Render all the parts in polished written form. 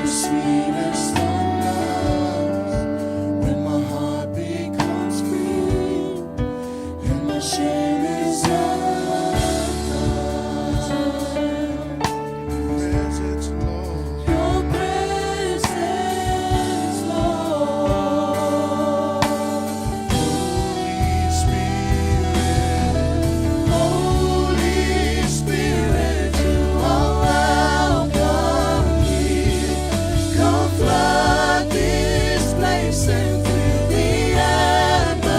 sweetest wonders when my heart becomes free and my shame is undone. Presence, Lord. Your presence, Lord. Holy Spirit, you are welcome here. Come flood this place and fill the atmosphere.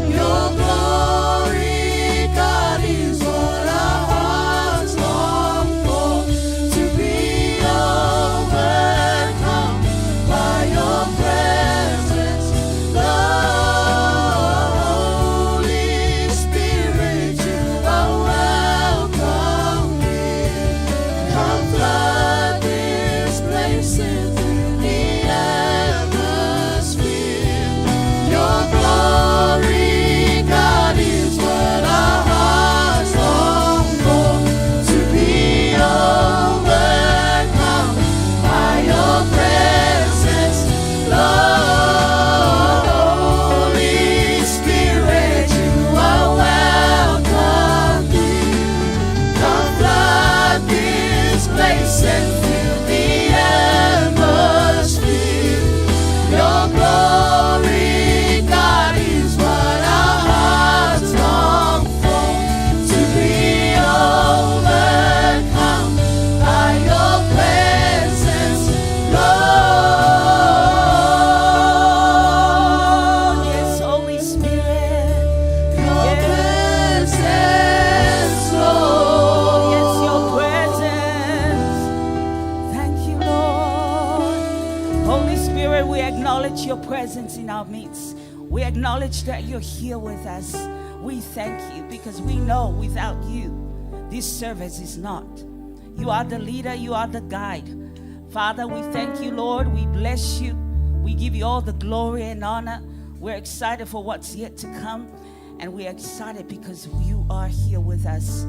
Your glory, God, is what our hearts long for. To be overcome by your presence, Holy Spirit, you are welcome here. Come flood this place and fill the atmosphere. Your glory, God, is what our hearts long for. To be overcome by your presence, Holy Spirit, you are welcome here. Come flood this place and fill the atmosphere. Your glory, God, is what our hearts long for. To be overcome by your presence, Lord. Yes, Holy Spirit, your presence, Lord. Yes, your presence. Thank you, Lord. Holy Spirit, we acknowledge your presence in our midst. We acknowledge that you're here with us. We thank you because we know without you, this service is not. You are the leader, you are the guide. Father, we thank you, Lord. We bless you. We give you all the glory and honor. We're excited for what's yet to come. And we're excited because you are here with us.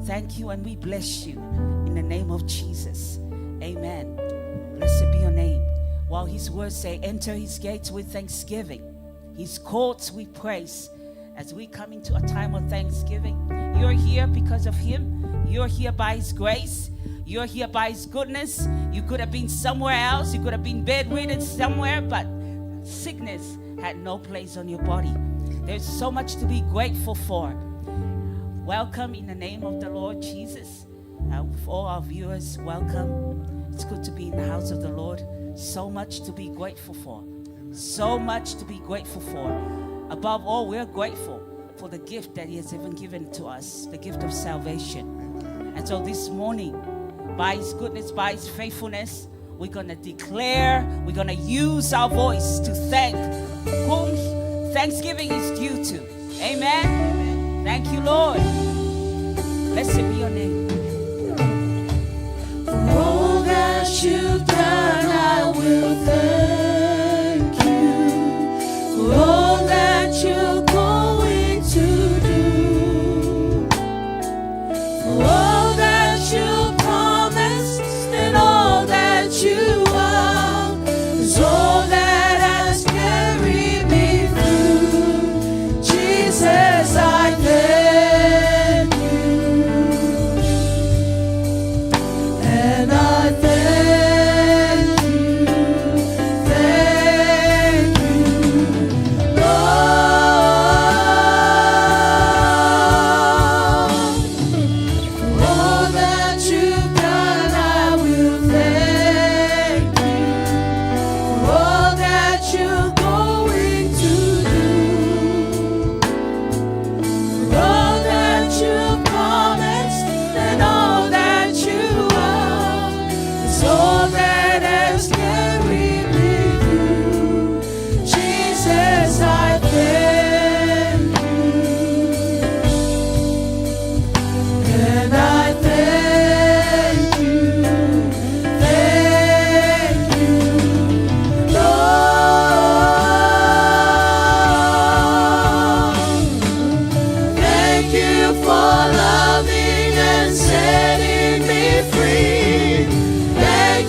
Thank you, and we bless you in the name of Jesus. Amen. Blessed be your name. While his words say, enter his gates with thanksgiving, his courts with praise. As we come into a time of thanksgiving, you're here because of him. You're here by his grace. You're here by his goodness. You could have been somewhere else. You could have been bedridden somewhere, but sickness had no place on your body. There's so much to be grateful for. Welcome in the name of the Lord Jesus. For all our viewers, welcome. It's good to be in the house of the Lord. So much to be grateful for. So much to be grateful for. Above all, we're grateful for the gift that he has even given to us, the gift of salvation. And so this morning, by his goodness, by his faithfulness, we're going to declare, we're going to use our voice to thank whom thanksgiving is due to. Amen. Thank you, Lord. Blessed be your name. For all that you've done, I will thank you. For all that you're going to do. For all that you promised and all that you are. Is all that has carried me through. Jesus, I thank you. And I thank you, Lord. For all that you've done, I will thank you. For all that you're going to do. For all that you promised and all that you are. It's all that has carried me through. Jesus, I thank you. And I thank you, Lord. Thank you for loving and setting me free. Thank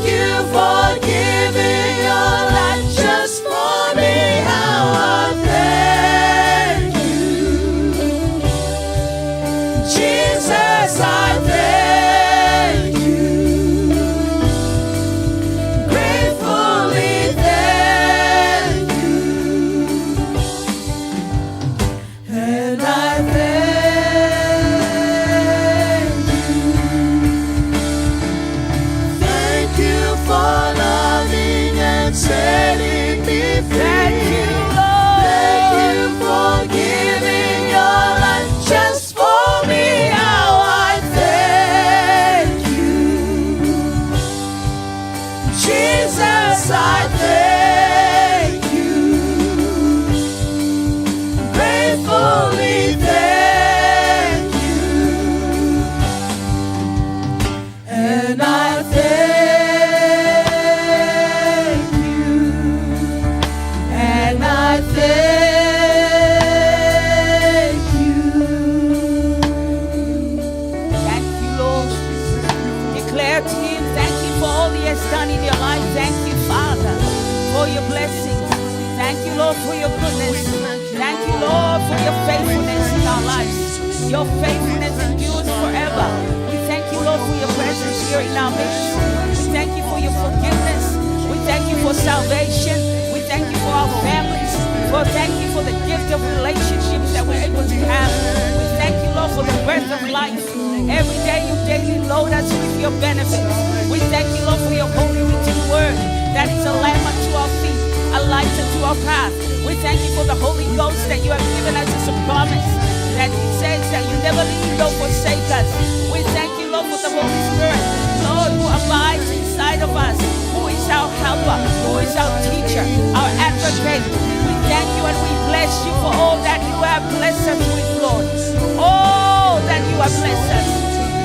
Jesus, I thank you. Gratefully thank you. And I thank you. And I thank you. Thank you, Lord. Declare to him, thank you for all he has done in your life. Thank you, Father, for your blessings. Thank you, Lord, for your goodness. Thank you, Lord, for your faithfulness in our lives. Your faithfulness endures forever. We thank you, Lord, for your presence here in our midst. We thank you for your forgiveness. We thank you for salvation. We thank you for our families. Thank you for the gift of relationships that we're able to have. We thank you, Lord, for the breath of life. Every day you daily load us with your benefits. We thank you, Lord, for your holy written word that is a lamp unto our feet, a light unto our path. We thank you for the Holy Ghost that you have given us as a promise, that it says that you never leave nor forsake us. We thank you, Lord, for the Holy Spirit, Lord, who abides inside of us, who is our helper, who is our teacher, our advocate. We thank you and we bless you for all that you have blessed us with, Lord. All that you have blessed us.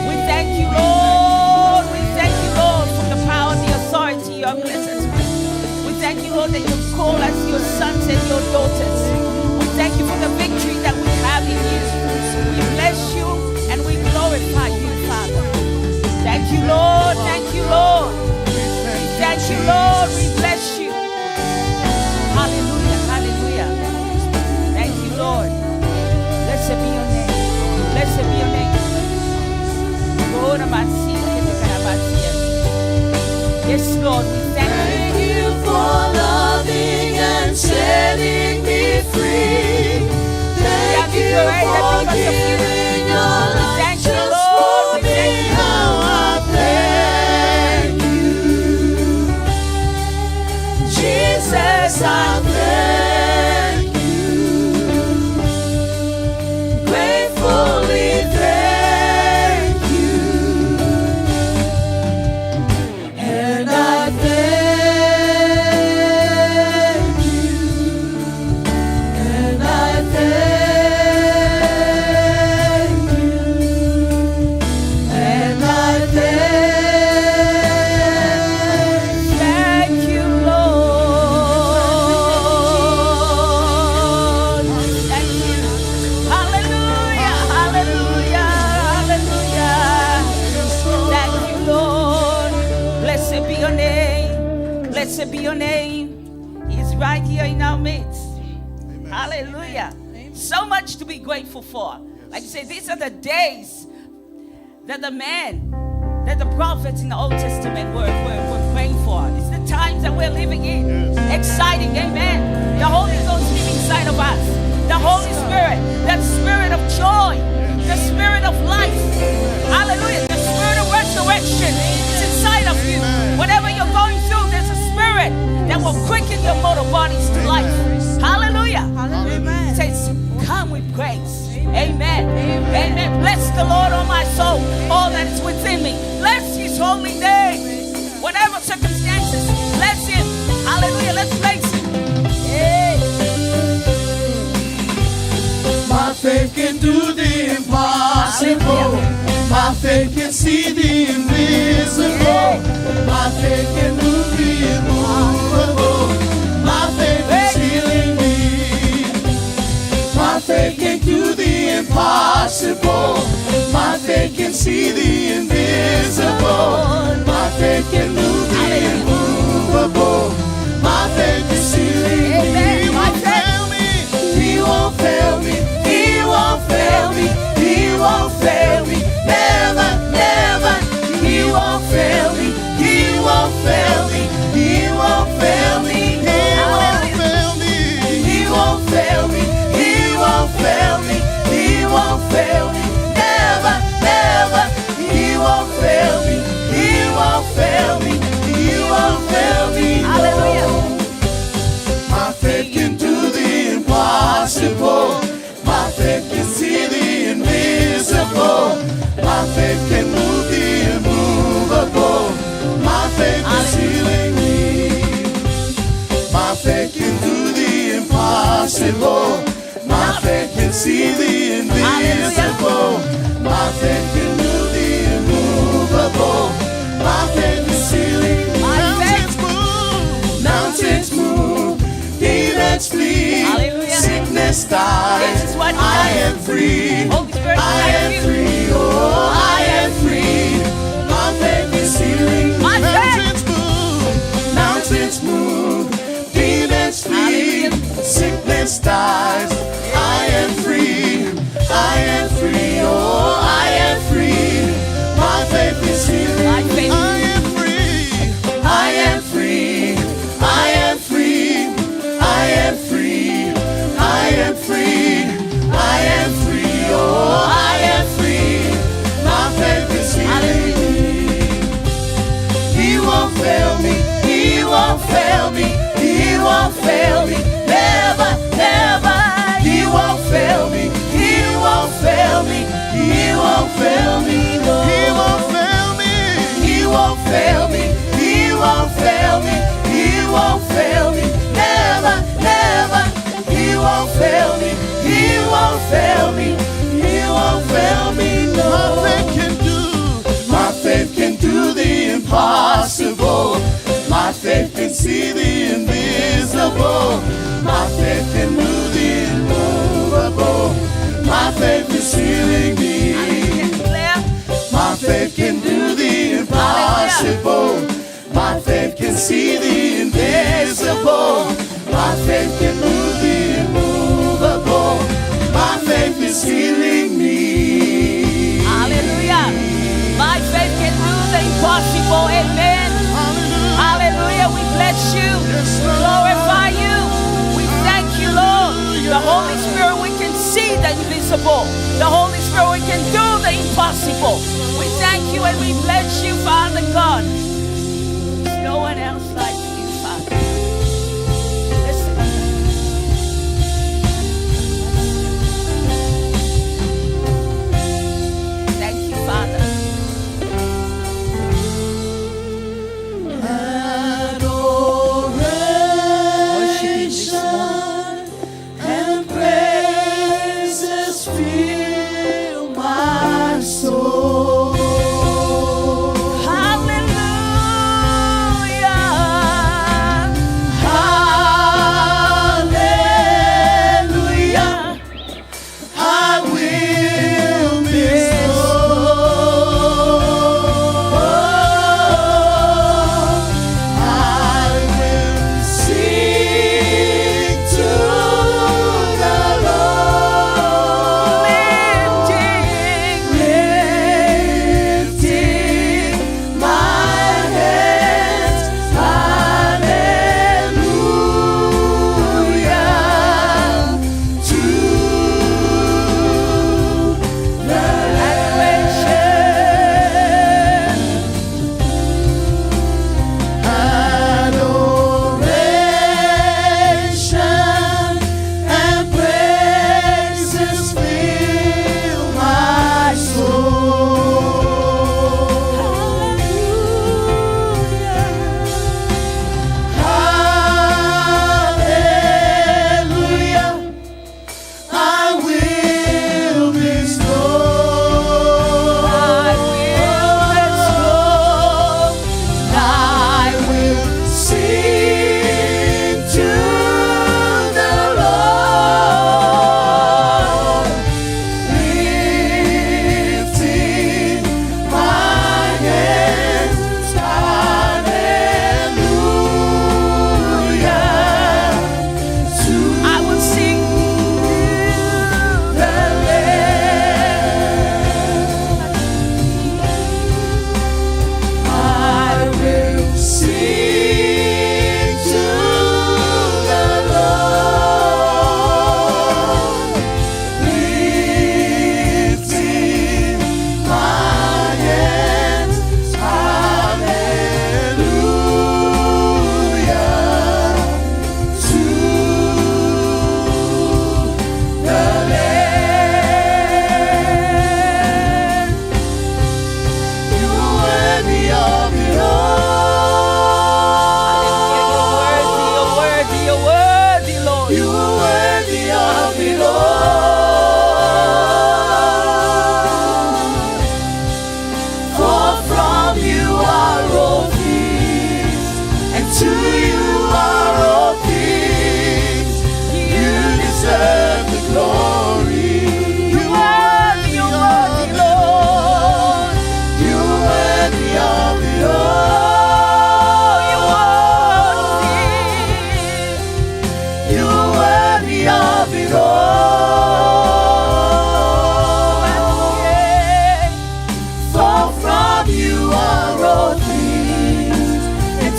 We thank you, Lord. We thank you, Lord, for the power and the authority you have blessed us with. We thank you, Lord, that you call us your sons and your daughters. We thank you for the victory that we have in you. We bless you and we glorify you, Father. Thank you, Lord. Thank you, Lord. Thank you, Lord. We bless you. Hallelujah. Hallelujah. Thank you, Lord. Blessed be your name. Blessed be your name. Yes, Lord, we thank you for loving and setting me free. Thank you for giving your life just for me. How I thank you, Jesus. I thank you. Gratefully thank you. And I thank you. And I thank you. And I thank you, Lord. Thank you. Hallelujah. Hallelujah. Hallelujah. Thank you, Lord. Blessed be your name. Blessed be your name. He's right here in our midst. Hallelujah. So much to be grateful for. Like you say, these are the days that the prophets in the Old Testament were praying for. It's the times that we're living in. Exciting, amen. The Holy Ghost living inside of us. The Holy Spirit, that spirit of joy, the spirit of life. Hallelujah. The spirit of resurrection is inside of you. Whatever you're going through, there's a spirit that will quicken your mortal bodies to life. Hallelujah. Hallelujah. It says, come with praise. Amen. Amen. Bless the Lord, oh my soul, all that is within me. Bless his holy name. Whatever circumstances, bless him. Hallelujah. Let's praise him. Hey. My faith can do the impossible. My faith can see the invisible. My faith can move the immovable. My faith is healing me. My faith can do the impossible. My faith can see the invisible. My faith can move the immovable. My faith is healing me. He won't fail me. He won't fail me. He won't fail me. He won't fail me. Never, never. He won't fail me. He won't fail me. He won't fail me. He won't fail me. He won't fail me. He won't fail me. He won't fail me. Never, never. He won't fail me. He won't fail me. He won't fail me. Hallelujah. My faith can do the impossible. My faith can see the invisible. My faith can move the immovable. My faith is healing me. impossible. My faith can see the invisible. My faith can do the immovable. My faith is sealing. Mountains move. Mountains move. Demons flee. Hallelujah. Sickness dies. This is what he I does. am free. Holy Spirit, I am thank you. free. Oh, I am free. My faith is healing. My Mountains move. Mountains move. Demons flee. Hallelujah. Sickness dies. I am free. I am free. Oh, I am free. My faith is healing. My faith. I am free. I am free. I am free. I am free. I am free. I am free. Oh, I am free. My faith is healing. He won't fail me. He won't fail me. He won't fail me. Never, never. He won't fail me. He won't fail me. He won't fail me. He won't fail me. He won't fail me. He won't fail me. He won't fail me. Never, never. He won't fail me. He won't fail me. He won't fail me. No. My faith can do the impossible. My faith can see the invisible. My faith can do the immovable. My faith is healing me. Declare. My faith can do the impossible. My faith can see the invisible. My faith can move the immovable. My faith is healing me. Hallelujah. My faith can do the impossible. Amen. Hallelujah. We bless you. We glorify you. We thank you, Lord. The Holy Spirit, we can see the invisible. The Holy Spirit, we can do the impossible. We thank you and we bless you, Father God. There's no one else like you, Father. Listen. Thank you, Father. Adoration and praises fill my soul. Hallelujah.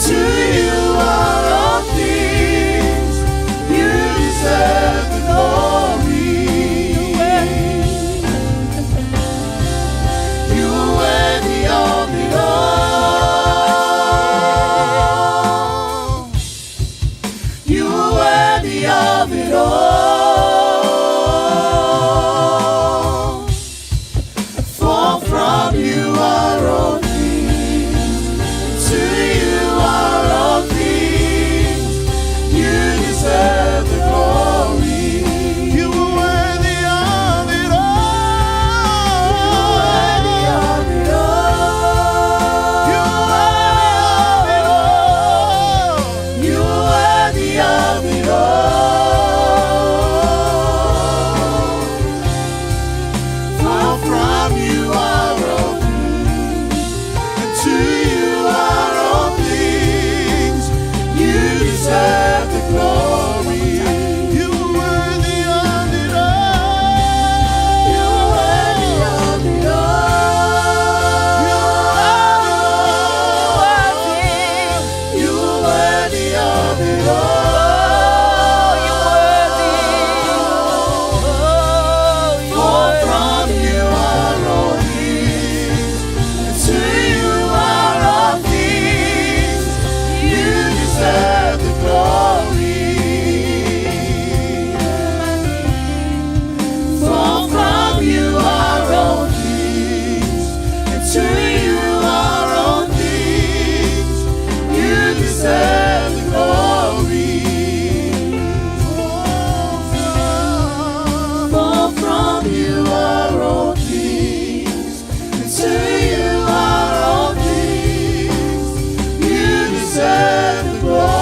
To you are all things. You deserve the glory. You are worthy of it all. You are worthy of it all. For from you are all things. To you are all things. You deserve the glory. You are worthy of it all. You are worthy of it all. For from you are all things, and to you are all things. You deserve the glory. You are worthy of it all. You are worthy of it all. You are worthy of it all. For from you are all things, and to you are all things. You deserve the glory. For from you are all things, and to you are all things. You deserve the glory. For from you are all things, and to you are all things. You deserve the glory.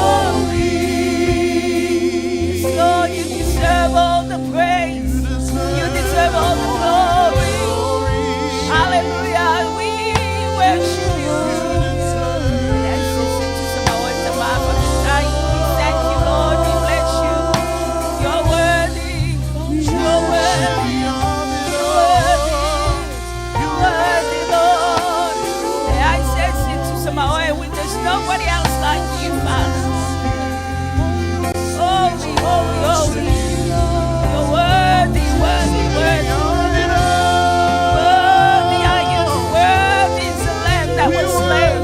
Lord, you deserve all the praise. You deserve all the glory. Hallelujah. We worship you. Yes, listen to some of what the Bible says. We thank you, Lord. We bless you. You're worthy. You're worthy. You're worthy, Lord. I said, sing to some of what there's nobody else like you, Father. Holy, holy, holy. You're worthy, worthy, worthy. Worthy are you. Worthy is the Lamb that was slain.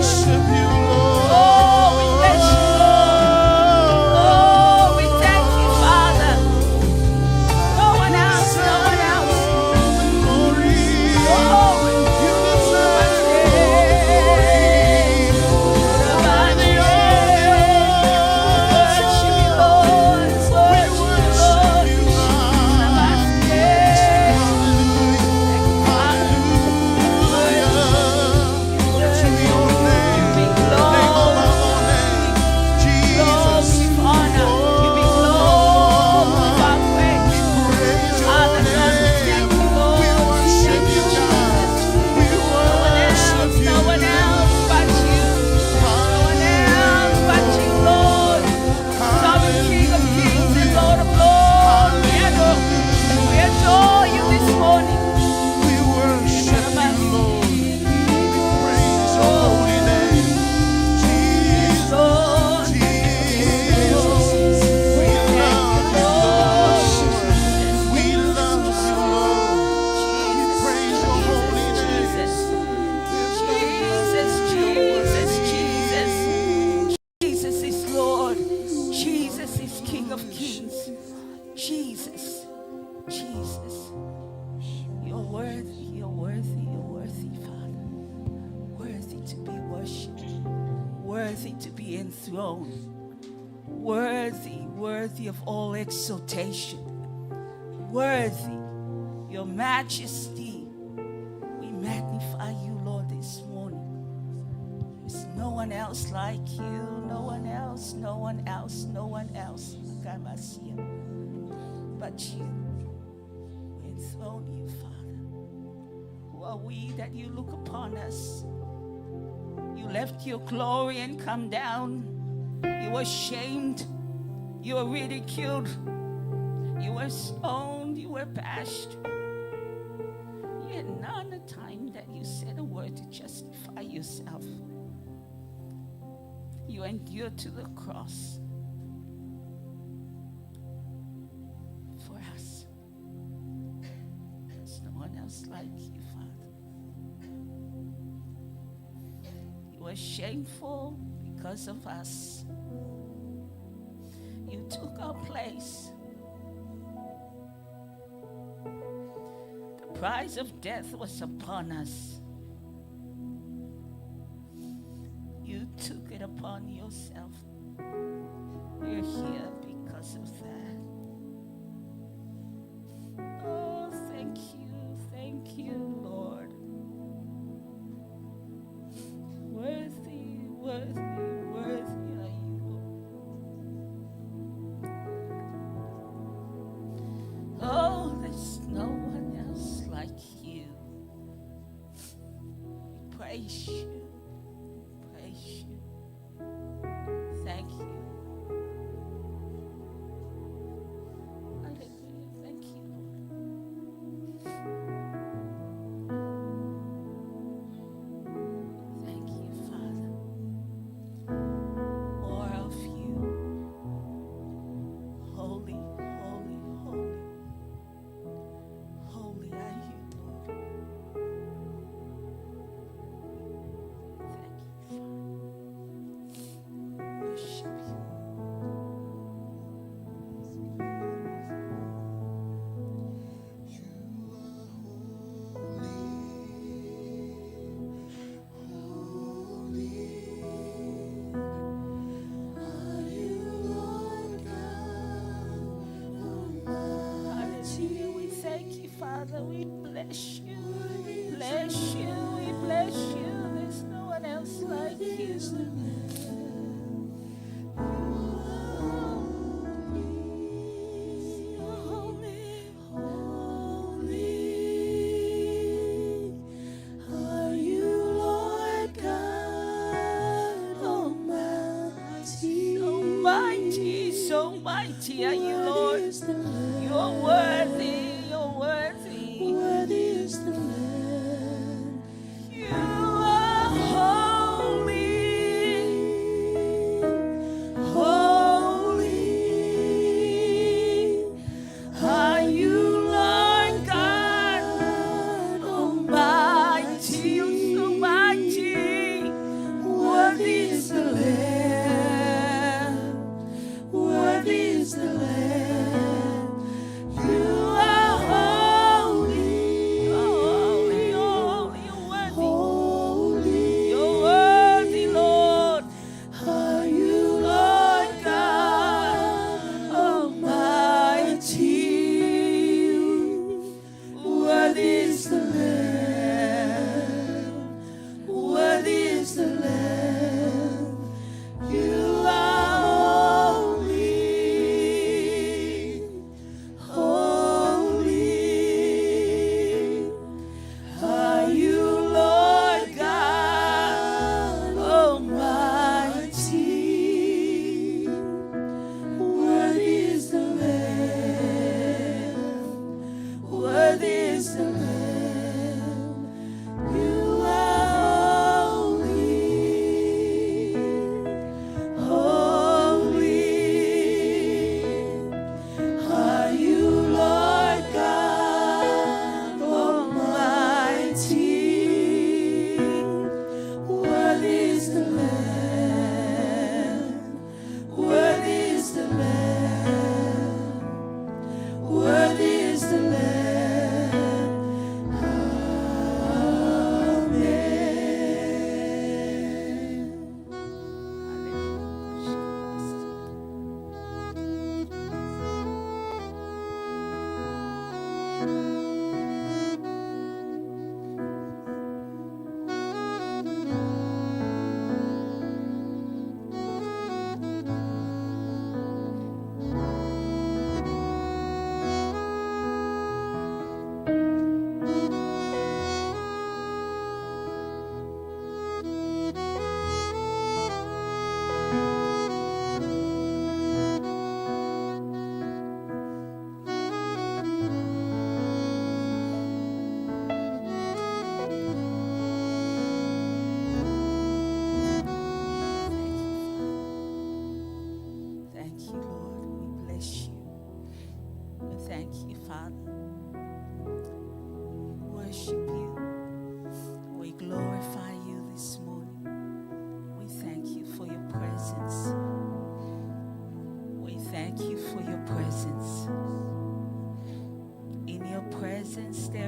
Oh, we bless you, Lord. Oh, we thank you, Father. No one else, no one else. Worthy to be enthroned. Worthy of all exaltation. Worthy, your majesty. We magnify you, Lord, this morning. There's no one else like you. No one else, no one else, no one else. But you. We enthrone you, Father. Who are we that you look upon us? You left your glory and come down. You were shamed. You were ridiculed. You were stoned. You were bashed. Yet none a time that you said a word to justify yourself. You endured to the cross for us. There's no one else like you, Father. You were shameful because of us. You took our place. The price of death was upon us. You took it upon yourself. We're here because of that. Oh, thank you, Lord. Worthy, worthy, worthy are you, Lord. Oh, there's no one else like you. We praise you. Thank you. Hallelujah. Thank you, Lord. Thank you, Father. More of you. Holy, holy, holy. Holy are you, Lord. Thank you, Father. Worship you. Hallelujah. We thank you, Father. We bless you. We bless you. We bless you. There's no one else like you. So mighty are you, Lord. You're worthy, you're worthy. Worthy is the Lamb. You are holy, holy are you, Lord God Almighty. You're so mighty. Worthy is the Lamb. Worthy is the Lamb. You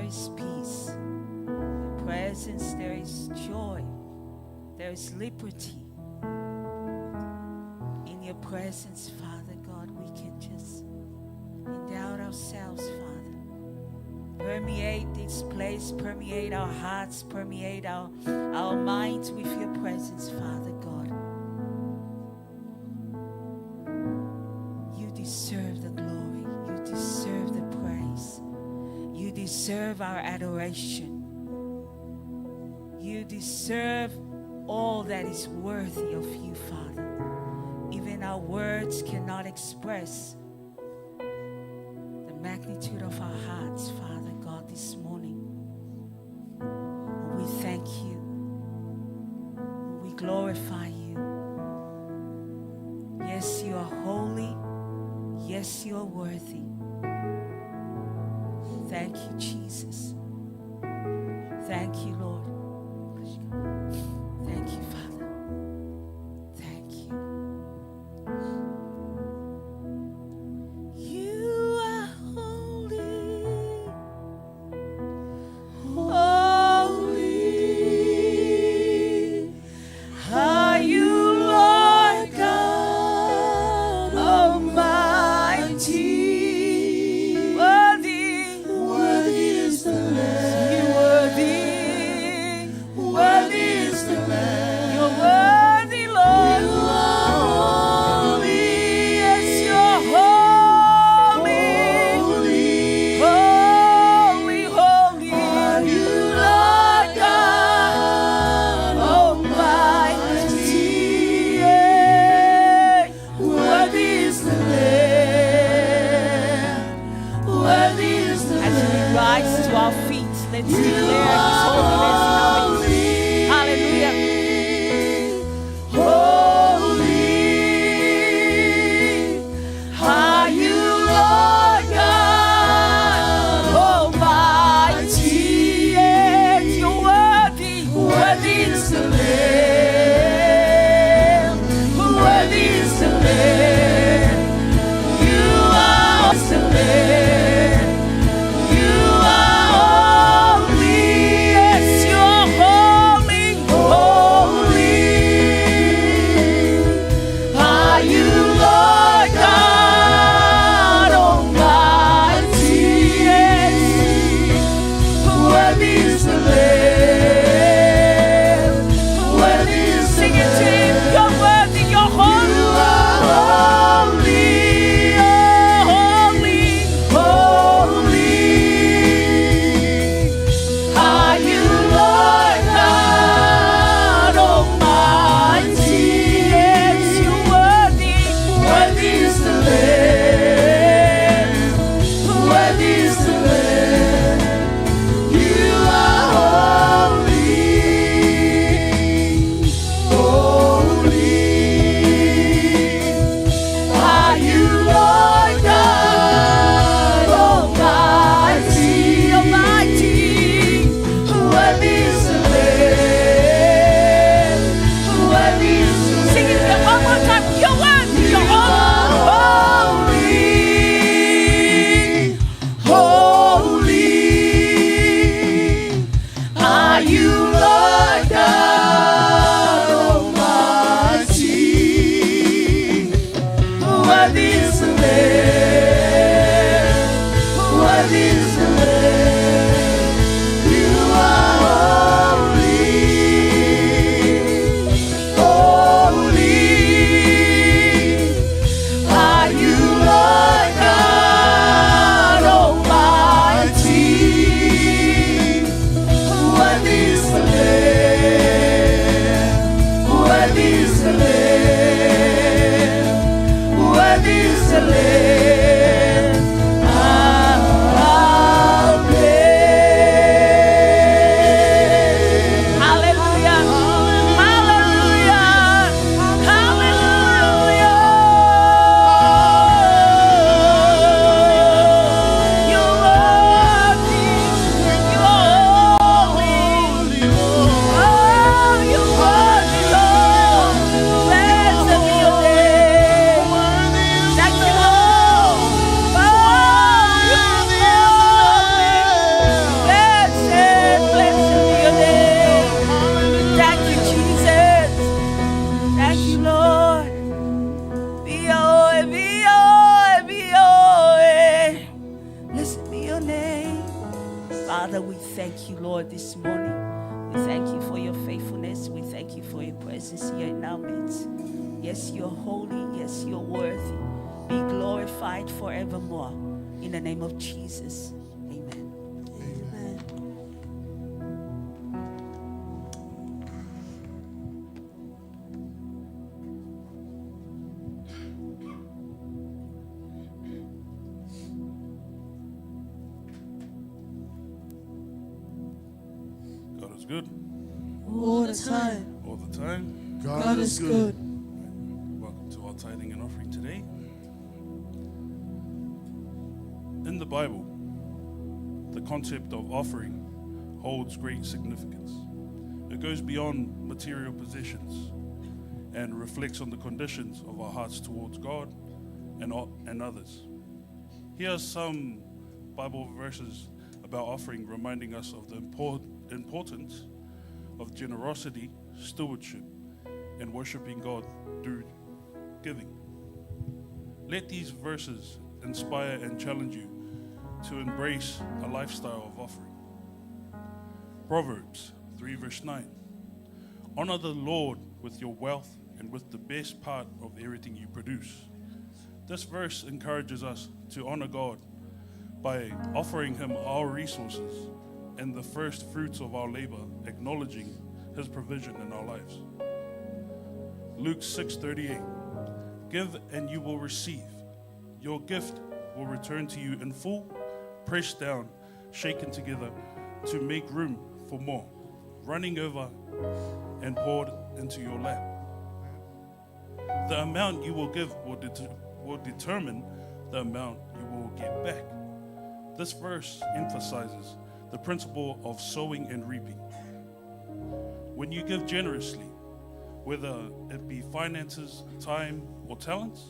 is peace. In your presence, there is joy. There is liberty. In your presence, Father God, we can just endow ourselves, Father. Permeate this place, permeate our hearts, permeate our minds with your presence, Father God. You deserve the glory. You deserve the praise. You deserve our adoration. You deserve all that is worthy of you, Father. Even our words cannot express the magnitude of our hearts, Father God, this morning. We thank you. We glorify you. Yes, you are holy. Yes, you are worthy. Thank you, Jesus. Thank you, Lord. Thank you, Father. Thank you. You are holy. Holy. Are you, Lord God Almighty? Worthy. Worthy is the Lamb. You worthy. Worthy is the Lamb. You're worthy, Lord. You are holy. Yes, you're holy. Holy. Holy, holy. Are you, Lord God Almighty. Worthy is the Lamb. Worthy is the As we Lamb. rise to our feet, let's You declare His holiness in our midst. Hallelujah. Holy. Are you, Lord God Almighty. Yes, you're worthy. Worthy is the Lamb. Worthy is the Lamb. You are the Lamb. You are holy. Yes, you're holy. Holy. Are you, Lord God Almighty? Yes. Worthy is the Lamb. Worthy is the Sing it to Him. Lamb. You're worthy. You're holy. You are holy. Holy. Holy. Are you, Lord God Almighty? Yes, you're worthy. Worthy is the Lamb. Worthy is the Lamb. You are holy. Holy. Are you, Lord God Almighty? Almighty. Worthy is the Lamb. Worthy is the Lamb. Sing it one more time. You're worthy. You're holy. Holy. Are you, Lord God Almighty? Worthy is the Lamb. Worthy is the Lamb. You are holy. Holy. Are you, Lord God Almighty? Worthy is the Lamb. Worthy is the Lamb. Worthy is the Lamb. Amen. Hallelujah. Hallelujah. Hallelujah. You're worthy. You're holy. Oh, you're worthy, Lord. Blessed be your name. Thank you, Lord. thank you, Lord, this morning. We thank you for your faithfulness. We thank you for your presence here in our midst. Yes, you're holy. Yes, you're worthy. Be glorified forevermore. In the name of Jesus. Amen. Amen. God is good All the time. all the time. God is good. Welcome to our tithing and offering today. In the Bible, the concept of offering holds great significance. It goes beyond material possessions and reflects on the conditions of our hearts towards God and others. Here are some Bible verses about offering, reminding us of the importance of generosity, stewardship, and worshiping God through giving. Let these verses inspire and challenge you to embrace a lifestyle of offering. Proverbs 3 verse 9. Honor the Lord with your wealth and with the best part of everything you produce. This verse encourages us to honor God by offering Him our resources and the first fruits of our labor, acknowledging His provision in our lives. Luke 6:38. Give and you will receive. Your gift will return to you in full, pressed down, shaken together to make room for more, running over and poured into your lap. The amount you will give will determine the amount you will get back. This verse emphasizes the principle of sowing and reaping. When you give generously, whether it be finances, time, or talents,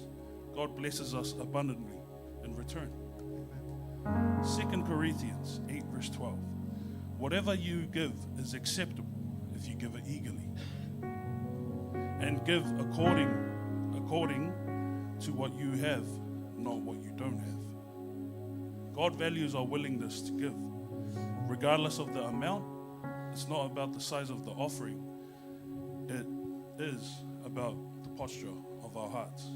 God blesses us abundantly in return. 2 Corinthians 8 verse 12. Whatever you give is acceptable if you give it eagerly. And give according to what you have, not what you don't have. God values our willingness to give. Regardless of the amount, it's not about the size of the offering. It is about the posture of our hearts.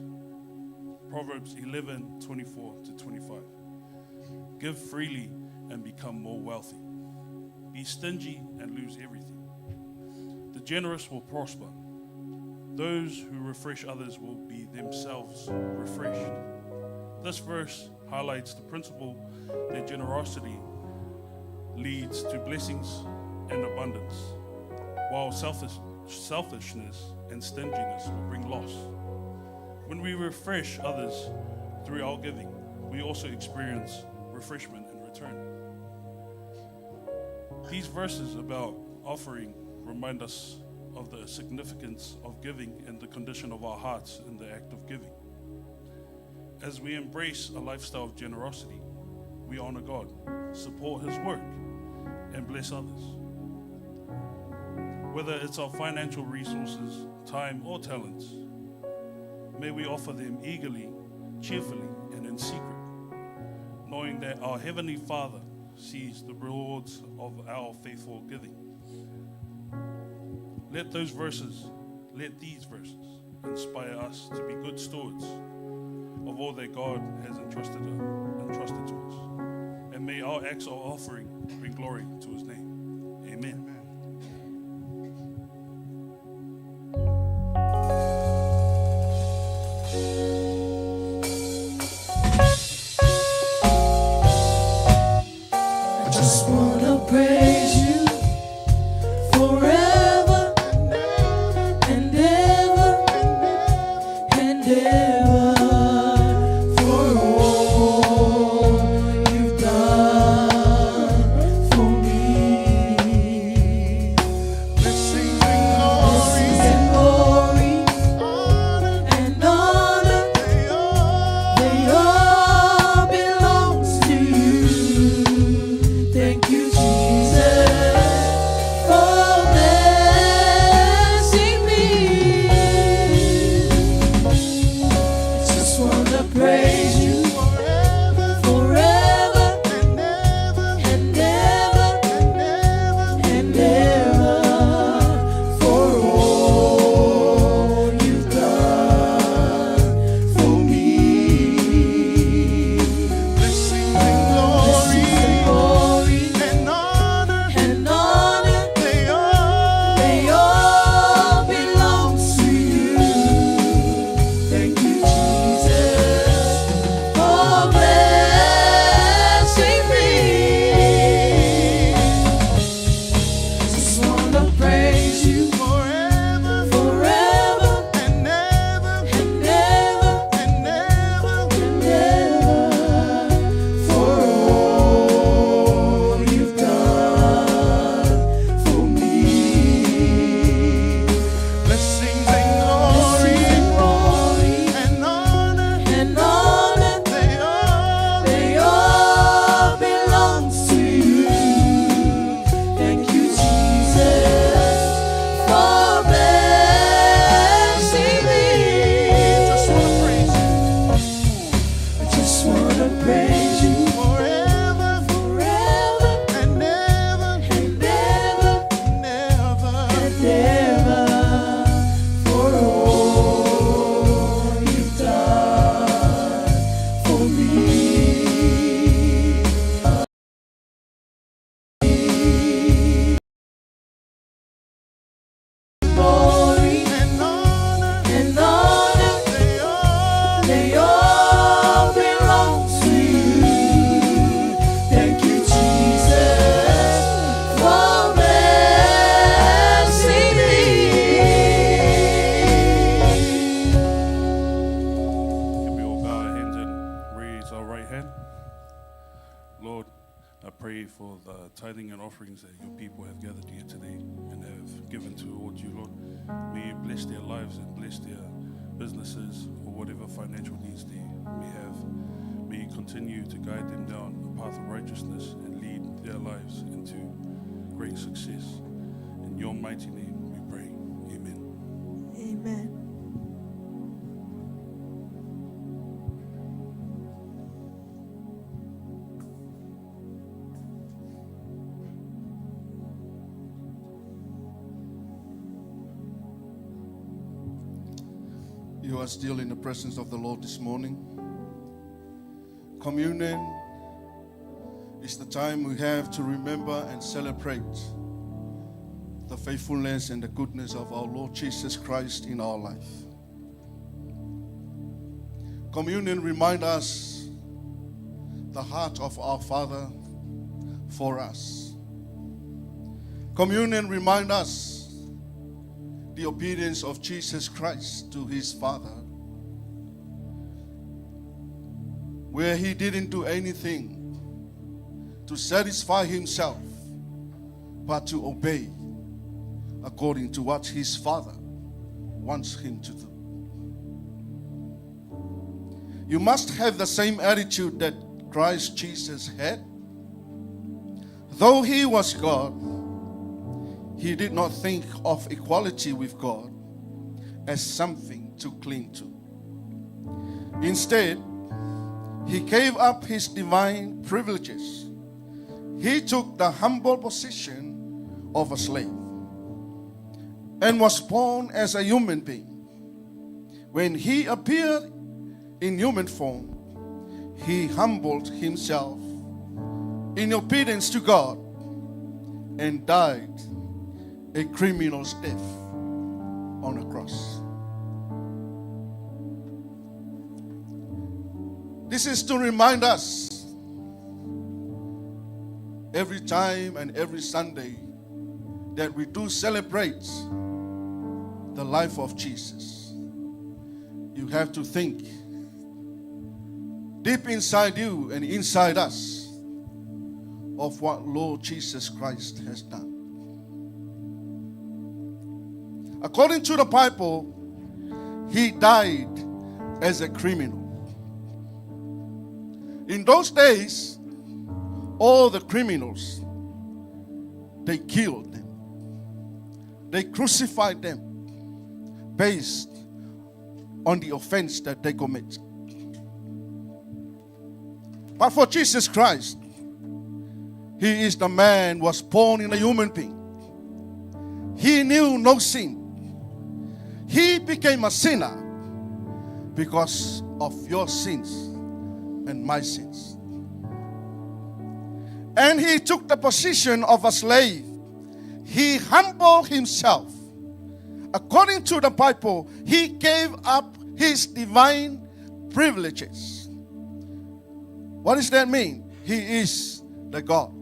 Proverbs 11:24-25. Give freely and become more wealthy. Be stingy and lose everything. The generous will prosper. Those who refresh others will be themselves refreshed. This verse highlights the principle that generosity leads to blessings and abundance, while selfishness and stinginess will bring loss. When we refresh others through our giving, we also experience refreshment in return. These verses about offering remind us of the significance of giving and the condition of our hearts in the act of giving. As we embrace a lifestyle of generosity, we honor God, support His work, and bless others. Whether it's our financial resources, time, or talents, may we offer them eagerly, cheerfully, and in secret, knowing that our Heavenly Father sees the rewards of our faithful giving. Let these verses inspire us to be good stewards of all that God has entrusted to us. And may our acts of offering bring glory to His name. Amen. I just wanna praise you forever and ever and ever for all you've done for me. Blessings and glory and honor, they all belong to you. Thank you, Jesus, for blessing me. for the tithing and offerings that your people have gathered here today and have given towards you, Lord. May you bless their lives and bless their businesses or whatever financial needs they may have. May you continue to guide them down the path of righteousness and lead their lives into great success. In your mighty name we pray. Amen. Amen. You are still in the presence of the Lord this morning. Communion is the time we have to remember and celebrate the faithfulness and the goodness of our Lord Jesus Christ in our life. Communion reminds us the heart of our Father for us. Communion reminds us the obedience of Jesus Christ to his Father, where he didn't do anything to satisfy himself, but to obey according to what his Father wants him to do. You must have the same attitude that Christ Jesus had. Though he was God, he did not think of equality with God as something to cling to. Instead, he gave up his divine privileges. He took the humble position of a slave and was born as a human being. When he appeared in human form, he humbled himself in obedience to God and died a criminal's death on a cross. This is to remind us every time and every Sunday that we do celebrate the life of Jesus. You have to think deep inside you and inside us of what Lord Jesus Christ has done. According to the Bible, he died as a criminal. In those days, all the criminals, they killed them. They crucified them based on the offense that they commit. But for Jesus Christ, he is the man who was born in a human being. He knew no sin. He became a sinner because of your sins and my sins. And he took the position of a slave. He humbled himself. According to the Bible, he gave up his divine privileges. What does that mean? He is the God.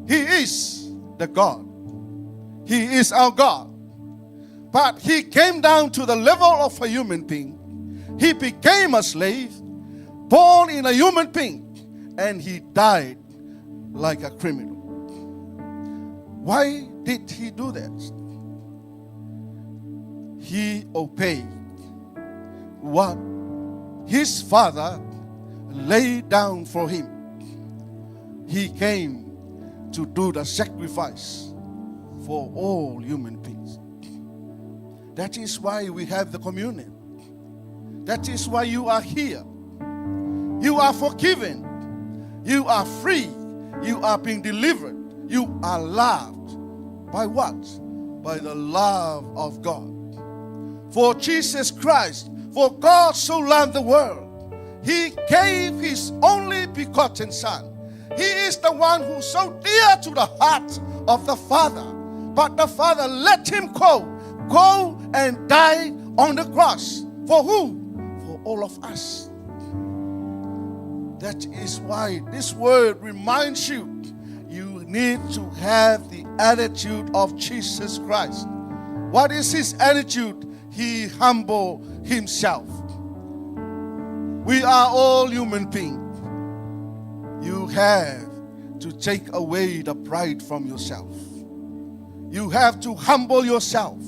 He is the God. He is our God. But he came down to the level of a human being. He became a slave, born in a human being, and he died like a criminal. Why did he do that? He obeyed what his Father laid down for him. He came to do the sacrifice for all human beings. That is why we have the communion. That is why you are here. You are forgiven. You are free. You are being delivered. You are loved. By what? By the love of God. For Jesus Christ, for God so loved the world, he gave his only begotten Son. He is the one who's so dear to the heart of the Father. But the Father let him go and die on the cross. For who? For all of us. That is why this word reminds you, you need to have the attitude of Jesus Christ. What is his attitude? He humbled himself. We are all human beings. You have to take away the pride from yourself. You have to humble yourself.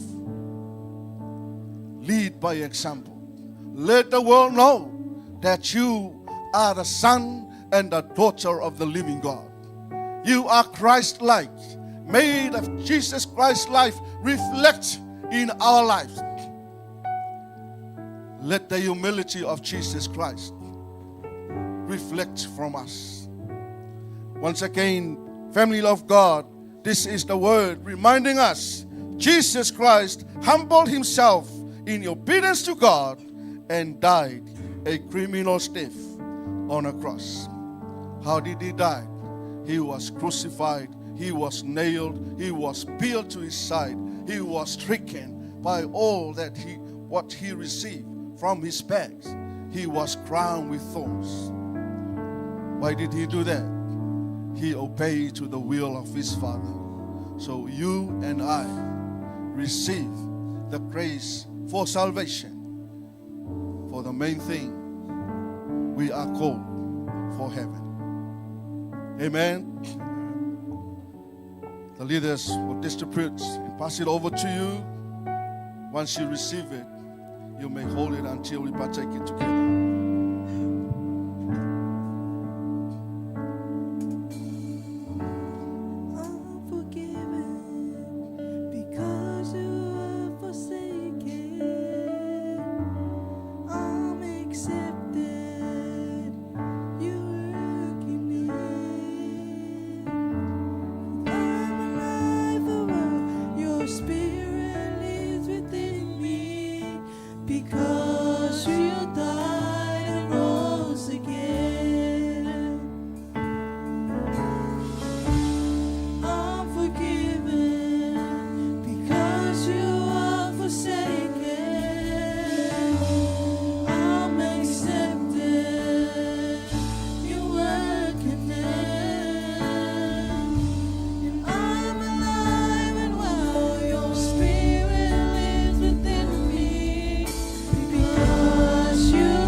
Lead by example. Let the world know that you are the son and the daughter of the living God. You are Christ-like, made of Jesus Christ's life reflect in our lives. Let the humility of Jesus Christ reflect from us. Once again, family of God, this is the word reminding us Jesus Christ humbled himself in obedience to God and died a criminal's death on a cross. How did he die? He was crucified, he was nailed, he was pierced to his side, he was stricken by all that what he received from his bags. He was crowned with thorns. Why did he do that? He obeyed to the will of his Father. So you and I receive the grace for salvation. For the main thing, we are called for heaven. Amen. The leaders will distribute and pass it over to you. Once you receive it, you may hold it until we partake it together. Because you died and rose again, I'm forgiven. Because you are forsaken, I'm accepted. Your work can end, and I'm alive and well. Your spirit lives within me. Because you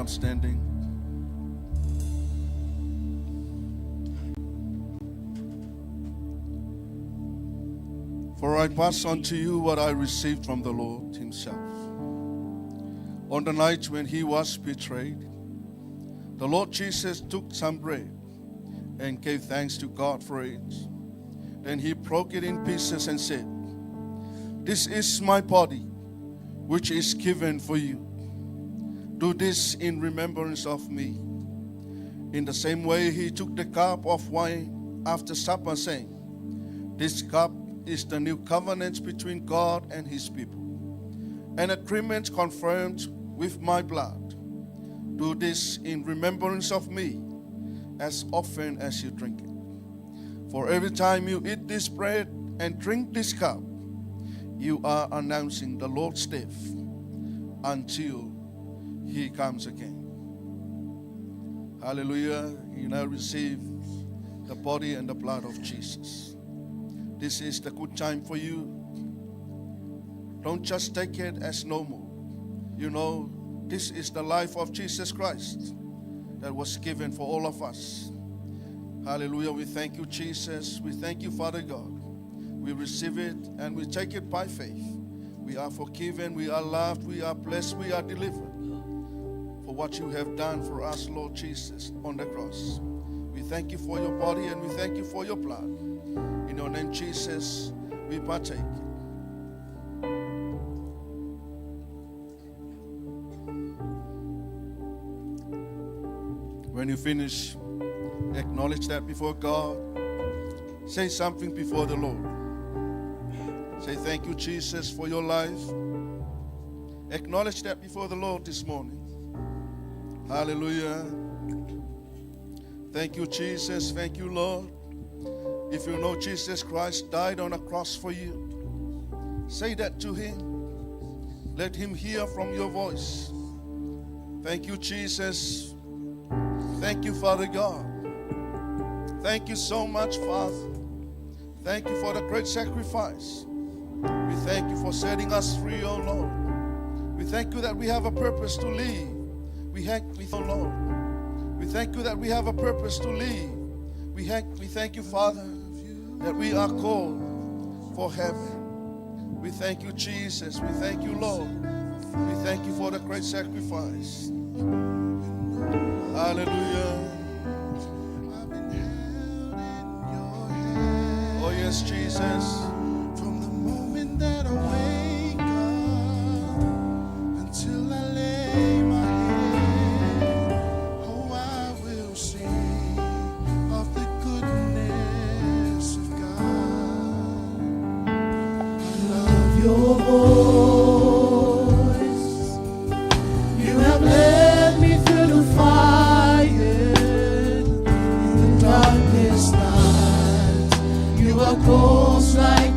upstanding. For I pass on to you what I received from the Lord himself. On the night when he was betrayed, the Lord Jesus took some bread and gave thanks to God for it. Then he broke it in pieces and said, "This is my body, which is given for you. Do this in remembrance of me." In the same way, he took the cup of wine after supper, saying, "This cup is the new covenant between God and his people, an agreement confirmed with my blood. Do this in remembrance of me as often as you drink it. For every time you eat this bread and drink this cup, you are announcing the Lord's death until he comes again." Hallelujah. You now receive the body and the blood of Jesus. This is the good time for you. Don't just take it as normal. You know, this is the life of Jesus Christ that was given for all of us. Hallelujah. We thank you, Jesus. We thank you, Father God. We receive it and we take it by faith. We are forgiven, we are loved, we are blessed, we are delivered for what you have done for us, Lord Jesus, on the cross. We thank you for your body and we thank you for your blood. In your name, Jesus, we partake. When you finish, acknowledge that before God. Say something before the Lord. Say, "Thank you, Jesus, for your life." Acknowledge that before the Lord this morning. Hallelujah. Thank you, Jesus. Thank you, Lord. If you know Jesus Christ died on a cross for you, say that to him. Let him hear from your voice. Thank you, Jesus. Thank you, Father God. Thank you so much, Father. Thank you for the great sacrifice. We thank you for setting us free, oh Lord. We thank you that we have a purpose to live. We thank you, oh Lord. We thank you that we have a purpose to live. We thank you, Father, that we are called for heaven. We thank you, Jesus. We thank you, Lord. We thank you for the great sacrifice. Hallelujah. Oh yes, Jesus. From the moment that I wake up until I lay my head, oh, I will sing of the goodness of God. I love your voice. You have led me through the fire, in the darkest night. You are close like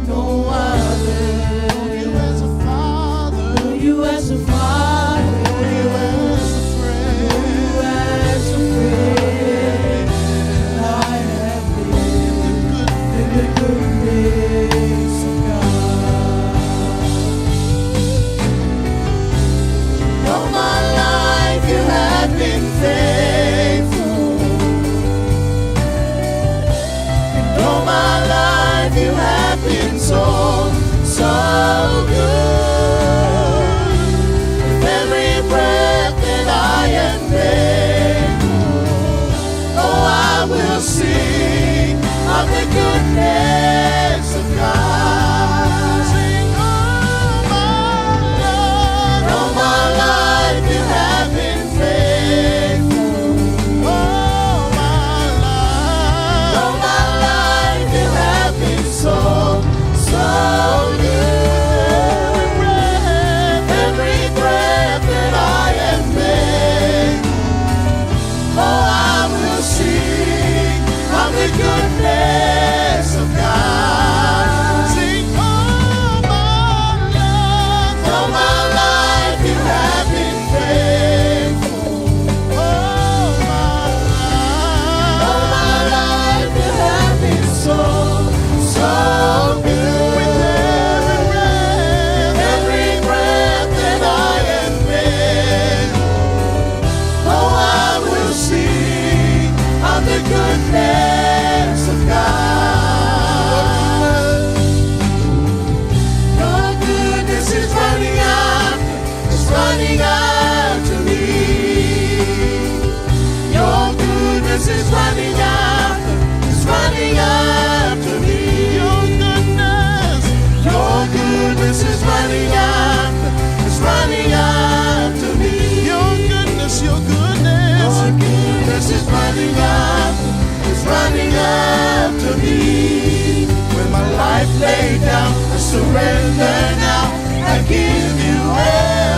surrender now. I give you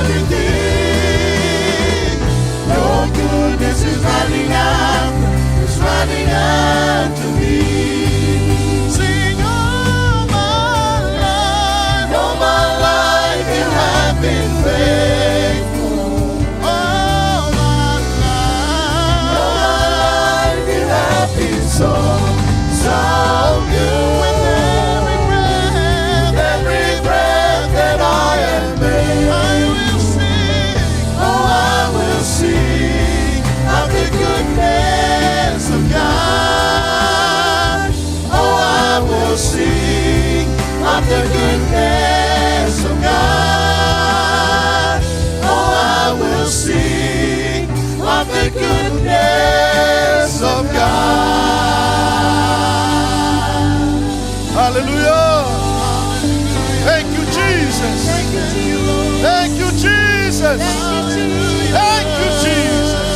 everything. Your goodness is running after me. Sing all my life you have been faithful. All my life you have been so good. With every breath that I am made, I will sing. Oh, I will sing of the goodness of God. Oh, I will sing of the goodness of God. Oh, I will sing of the goodness of God. Hallelujah. Thank you, Jesus. Thank you, Jesus. Thank you, Jesus.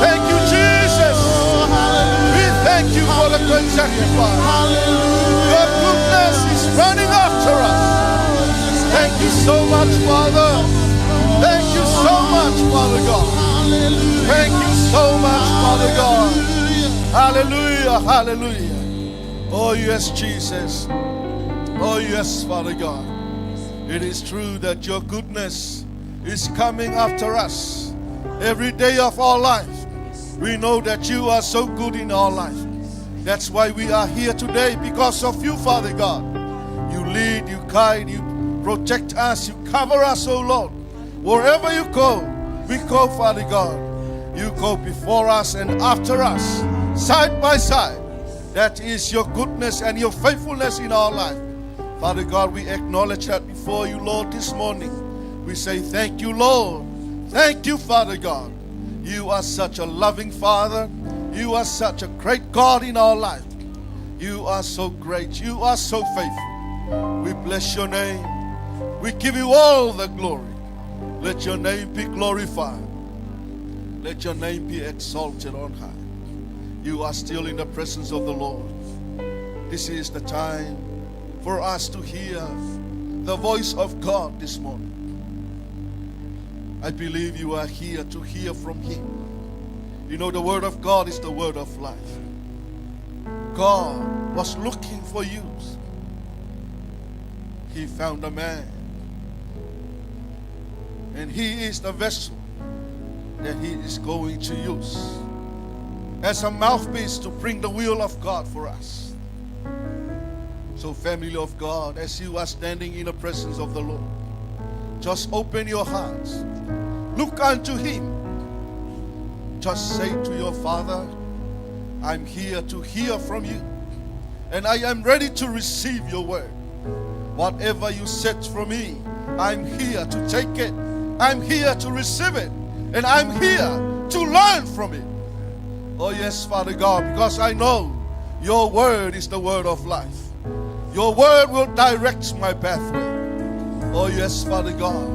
Thank you, Jesus. We thank you for the great sacrifice. Your goodness is running after us. Thank you so much, Father. Thank you so much, Father God. Thank you so much, Father God. Hallelujah, hallelujah. Oh, yes, Jesus. Oh, yes, Father God. It is true that your goodness is coming after us every day of our life. We know that you are so good in our life. That's why we are here today, because of you, Father God. You lead, you guide, you protect us, you cover us, oh Lord. Wherever you go, we go, Father God. You go before us and after us, side by side. That is your goodness and your faithfulness in our life. Father God, we acknowledge that before you, Lord, this morning. We say thank you, Lord. Thank you, Father God. You are such a loving Father. You are such a great God in our life. You are so great. You are so faithful. We bless your name. We give you all the glory. Let your name be glorified. Let your name be exalted on high. You are still in the presence of the Lord. This is the time for us to hear the voice of God this morning. I believe you are here to hear from Him. You know, the Word of God is the Word of life. God was looking for you. He found a man. And he is the vessel that He is going to use as a mouthpiece to bring the will of God for us. So, family of God, as you are standing in the presence of the Lord, just open your hearts. Look unto Him. Just say to your Father, I'm here to hear from you. And I am ready to receive your word. Whatever you set for me, I'm here to take it. I'm here to receive it. And I'm here to learn from it. Oh yes, Father God, because I know your word is the word of life. Your word will direct my pathway. Oh yes, Father God.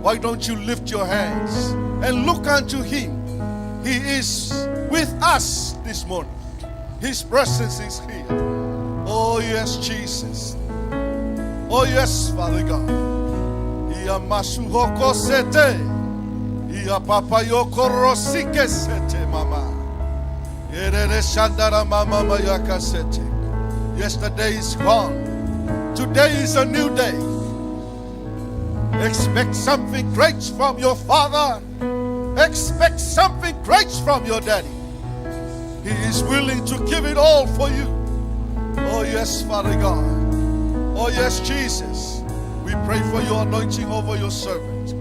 Why don't you lift your hands and look unto Him? He is with us this morning. His presence is here. Oh yes, Jesus. Oh yes, Father God. Ia masuhoko sete. Ia papayoko rosike sete mama. Erere shandara mama mayaka sete. Yesterday is gone. Today is a new day. Expect something great from your Father. Expect something great from your Daddy. He is willing to give it all for you. Oh yes, Father God. Oh yes, Jesus. We pray for your anointing over your servant.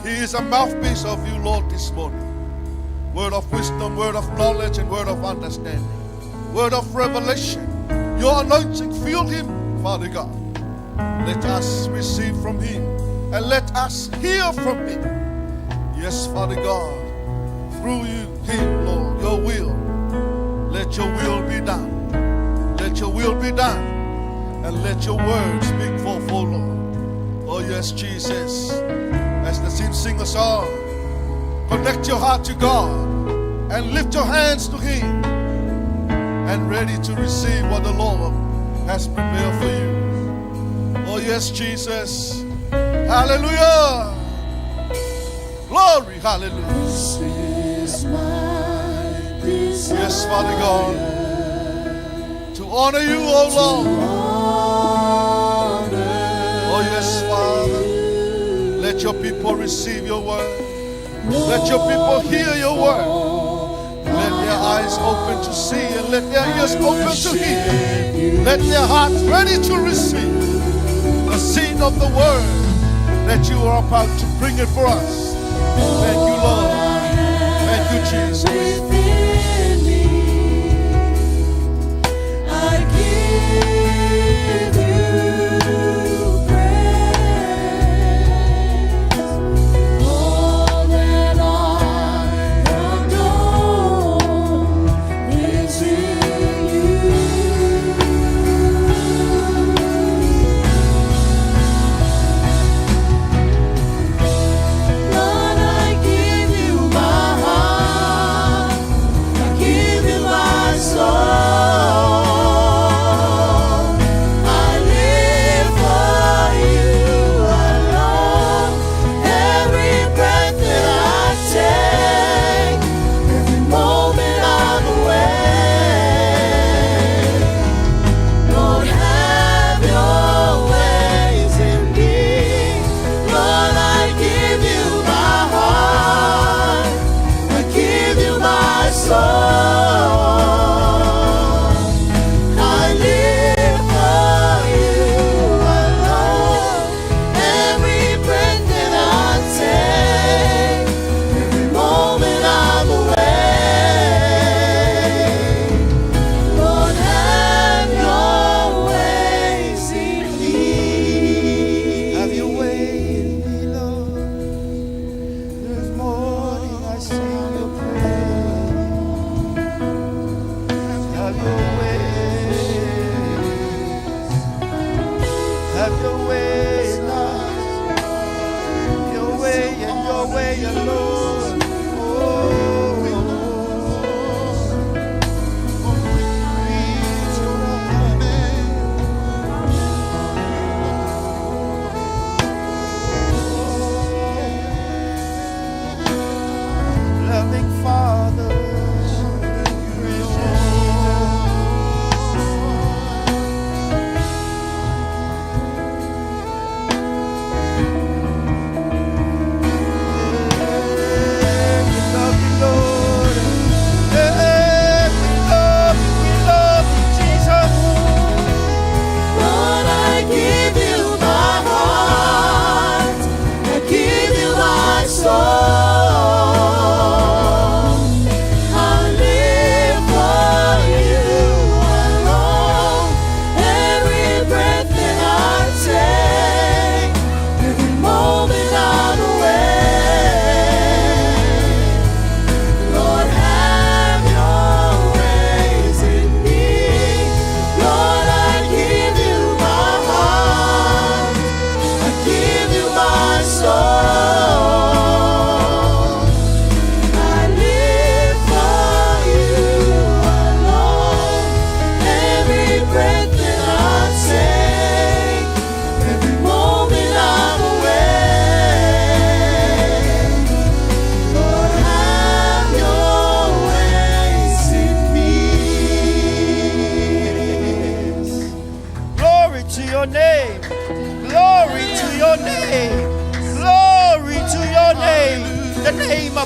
He is a mouthpiece of you, Lord, this morning. Word of wisdom, word of knowledge, and word of understanding. Word of revelation. Your anointing, fill him, Father God. Let us receive from him and let us hear from him. Yes, Father God, through you, him, Lord, your will. Let your will be done. Let your will be done. And let your word speak forth, O Lord. Oh yes, Jesus. As the hymn singers are, connect your heart to God and lift your hands to him and ready to receive what the Lord has prepared for you. yes, Jesus. Hallelujah. Glory, hallelujah. Yes, Father God. To honor you, oh Lord. Oh, yes, Father. Let your people receive your word. Let your people hear your word. Let their eyes open to see and let their ears open to hear. Let their hearts ready to receive the seed of the word that you are about to bring it for us. Thank you, Lord. Thank you, Jesus.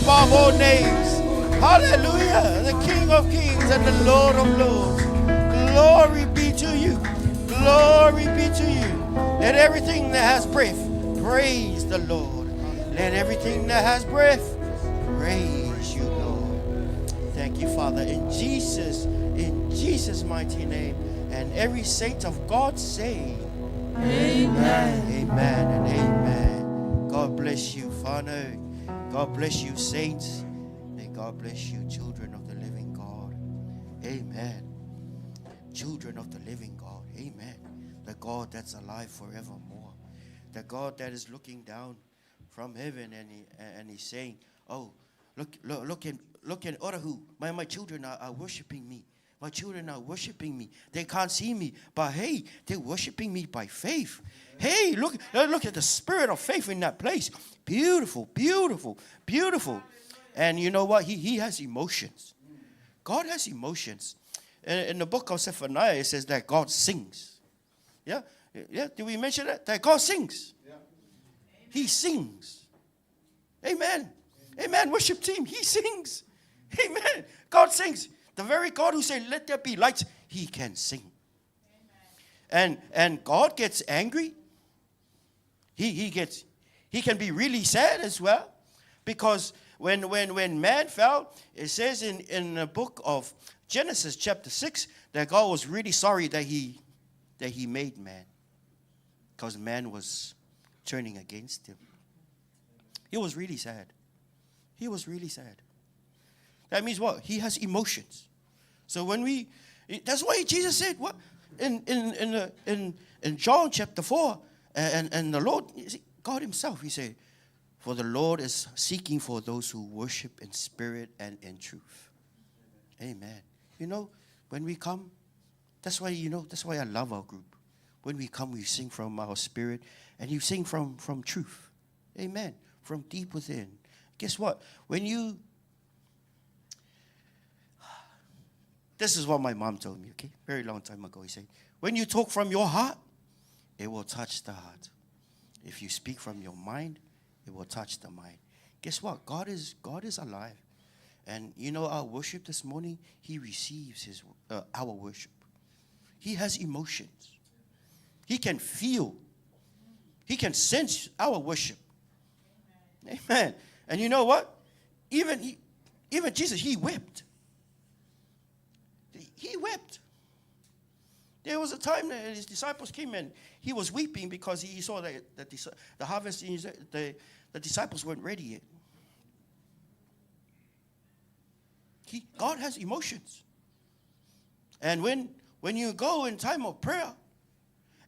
Above all names. Hallelujah. The King of Kings and the Lord of Lords. Glory be to you. Glory be to you. Let everything that has breath praise the Lord. Let everything that has breath praise you, Lord. Thank you, Father. In Jesus' mighty name. And every saint of God say, Amen. Amen and amen. God bless you, Father. God bless you, saints. May God bless you, children of the living God. Amen. Children of the living God. Amen. The God that's alive forevermore. The God that is looking down from heaven and he's saying, oh, look in Orahu. My children are worshiping me. My children are worshiping me. They can't see me, but hey, they're worshiping me by faith. Hey, look at the spirit of faith in that place. Beautiful, beautiful, beautiful. And you know what? He has emotions. God has emotions. In the book of Zephaniah, it says that God sings. Yeah? Yeah, did we mention that? That God sings. Yeah. He sings. Amen. Amen. Worship team, he sings. Amen. God sings. The very God who said, let there be lights, he can sing. And God gets angry. He can be really sad as well. Because when man fell, it says in the book of Genesis chapter 6 that God was really sorry that he made man. Because man was turning against him. He was really sad. He was really sad. That means what? He has emotions. So when that's why Jesus said what in John chapter 4, and the Lord, God Himself, He said, for the Lord is seeking for those who worship in spirit and in truth. Amen. You know, when we come, that's why I love our group. When we come, we sing from our spirit, and you sing from truth. Amen. From deep within. Guess what? This is what my mom told me, okay? Very long time ago. He said, when you talk from your heart, it will touch the heart. If you speak from your mind, it will touch the mind. Guess what? God is alive. And you know, our worship this morning, He receives our worship. He has emotions. He can feel. He can sense our worship. Amen. And you know what? Even Jesus, He wept. He wept. There was a time that His disciples came and He was weeping because He saw that the harvest, the disciples weren't ready yet. God has emotions. And when you go in time of prayer,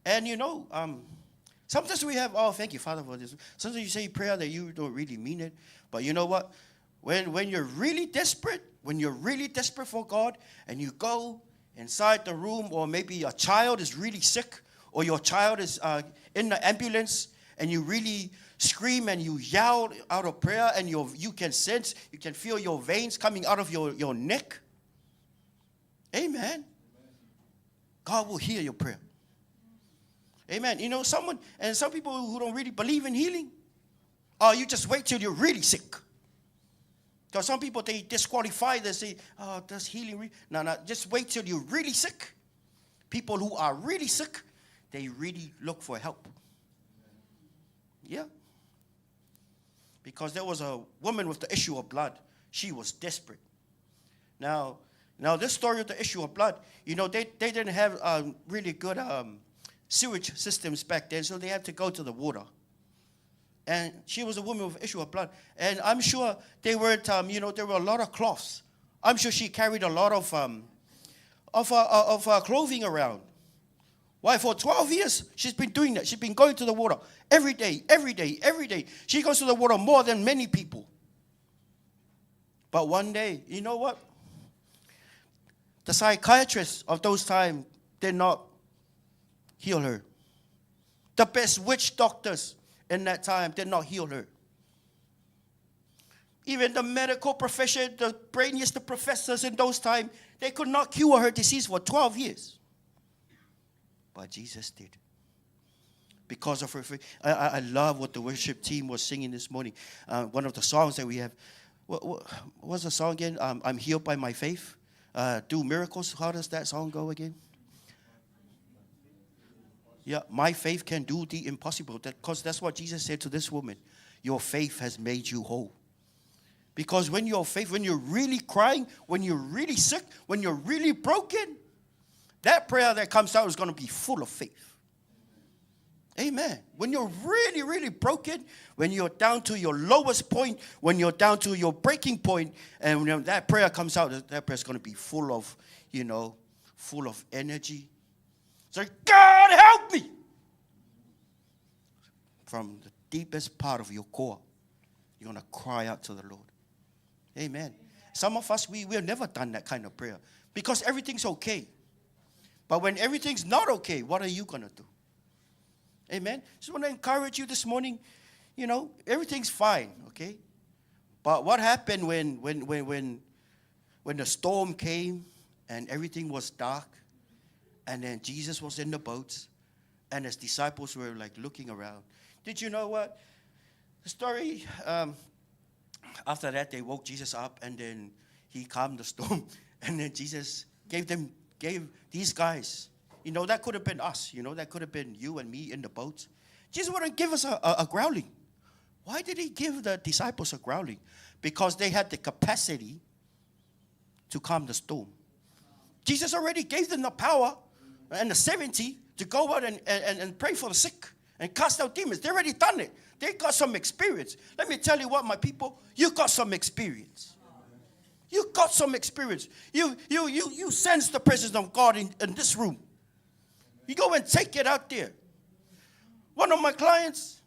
and you know, sometimes we have, thank you, Father, for this. Sometimes you say prayer that you don't really mean it. But you know what? When you're really desperate, for God, and you go inside the room, or maybe your child is really sick, or your child is in the ambulance, and you really scream and you yell out of prayer, and you can feel your veins coming out of your neck. Amen. God will hear your prayer. Amen. You know, some people who don't really believe in healing, you just wait till you're really sick. Because some people, they disqualify, they say, does healing No, just wait till you're really sick. People who are really sick, they really look for help. Yeah. Because there was a woman with the issue of blood. She was desperate. Now this story of the issue of blood, you know, they didn't have really good sewage systems back then, so they had to go to the water. And she was a woman with issue of blood. And I'm sure they weren't, there were a lot of cloths. I'm sure she carried a lot of clothing around. Why? For 12 years, she's been doing that. She's been going to the water every day. She goes to the water more than many people. But one day, you know what? The psychiatrists of those times did not heal her. The best witch doctors in that time did not heal her. Even the medical profession, the brainiest, the professors in those times, they could not cure her disease for 12 years. But Jesus did. Because of her faith. I love what the worship team was singing this morning. One of the songs that we have. What was the song again? I'm healed by my faith. Do miracles. How does that song go again? Yeah, my faith can do the impossible. Because that's what Jesus said to this woman. Your faith has made you whole. Because when you're really crying, when you're really sick, when you're really broken, that prayer that comes out is going to be full of faith. Amen. When you're really, really broken, when you're down to your lowest point, when you're down to your breaking point, and when that prayer comes out, that prayer is going to be full of energy. So, God help me! From the deepest part of your core, you're going to cry out to the Lord. Amen. Some of us, we have never done that kind of prayer. because everything's okay. But when everything's not okay, what are you going to do? Amen? Just want to encourage you this morning. You know, everything's fine, okay? But what happened when the storm came and everything was dark, and then Jesus was in the boats, and his disciples were like looking around? Did you know what? The story, after that, they woke Jesus up, and then he calmed the storm, and then Jesus gave these guys, you know, that could have been us, you know, that could have been you and me in the boats. Jesus wouldn't give us a growling. Why did he give the disciples a growling? Because they had the capacity to calm the storm. Jesus already gave them the power and the 70 to go out and pray for the sick and cast out demons. They already done it. They got some experience. Let me tell you what, my people, you got some experience. You got some experience. You sense the presence of God in this room. You go and take it out there. One of my clients,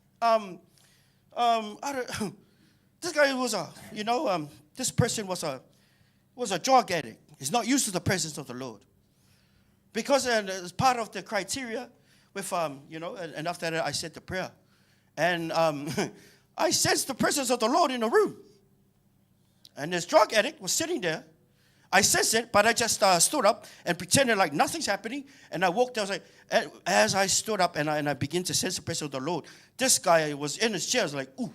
this guy was this person was a drug addict. He's not used to the presence of the Lord. Because it's part of the criteria with, and after that I said the prayer. And I sensed the presence of the Lord in the room. And this drug addict was sitting there. I sensed it, but I just stood up and pretended like nothing's happening. And I walked there. I was like, as I stood up and I began to sense the presence of the Lord, this guy was in his chair. I was like, ooh.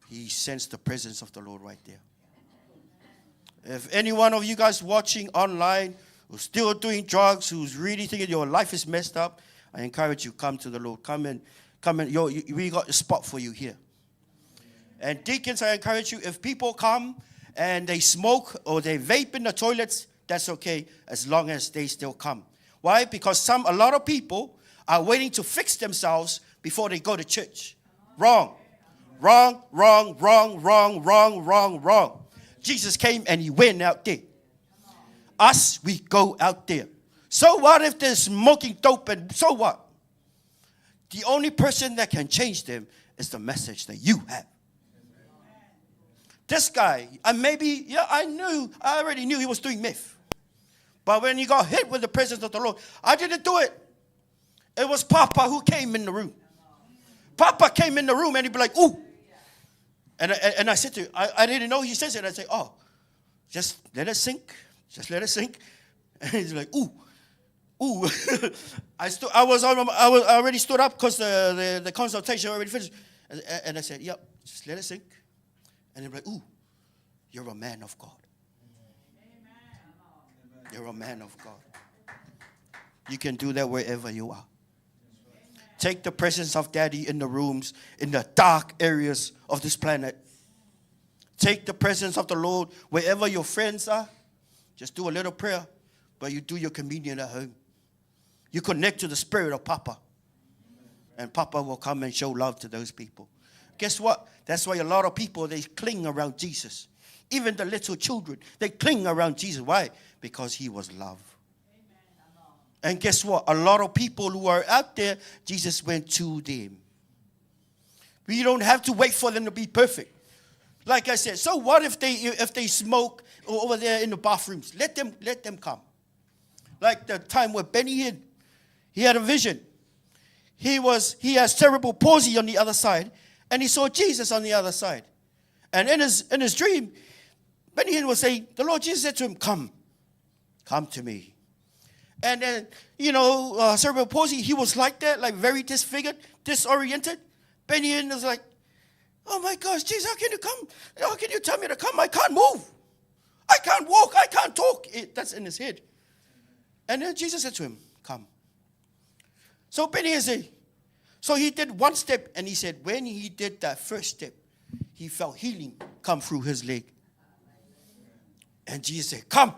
He sensed the presence of the Lord right there. If any one of you guys watching online who's still doing drugs, who's really thinking your life is messed up, I encourage you, come to the Lord. Come in. We got a spot for you here. And deacons, I encourage you, if people come and they smoke or they vape in the toilets, that's okay as long as they still come. Why? Because a lot of people are waiting to fix themselves before they go to church. Wrong. Wrong, wrong, wrong, wrong, wrong, wrong, wrong. Jesus came and he went out there. Us, we go out there. So what if they're smoking dope, and so what? The only person that can change them is the message that you have. This guy, I already knew he was doing meth. But when he got hit with the presence of the Lord, I didn't do it. It was Papa who came in the room. Papa came in the room and he'd be like, ooh. And I said to him, I didn't know he says it. I say, oh, just let it sink. Just let it sink. And he's like, ooh. Ooh. I already stood up because the consultation already finished. And I said, yep, just let it sink. And he'd be like, ooh, you're a man of God. You're a man of God. You can do that wherever you are. Take the presence of Daddy in the rooms, in the dark areas of this planet. Take the presence of the Lord wherever your friends are. Just do a little prayer, but you do your communion at home. You connect to the spirit of Papa. And Papa will come and show love to those people. Guess what? That's why a lot of people, they cling around Jesus. Even the little children, they cling around Jesus. Why? Because he was love. And guess what? A lot of people who are out there, Jesus went to them. We don't have to wait for them to be perfect. Like I said, so what if they smoke over there in the bathrooms? Let them come. Like the time where Benny Hinn, he had a vision. He has cerebral palsy on the other side, and he saw Jesus on the other side. And in his dream, Benny Hinn was saying, the Lord Jesus said to him, come to me. And then, cerebral palsy, he was like that, like very disfigured, disoriented. Benny Hinn was like, oh my gosh, Jesus, how can you come? How can you tell me to come? I can't move. I can't walk. I can't talk. That's in his head. And then Jesus said to him, come. So Benny Hinn said, so he did one step, and he said when he did that first step, he felt healing come through his leg. And Jesus said, come.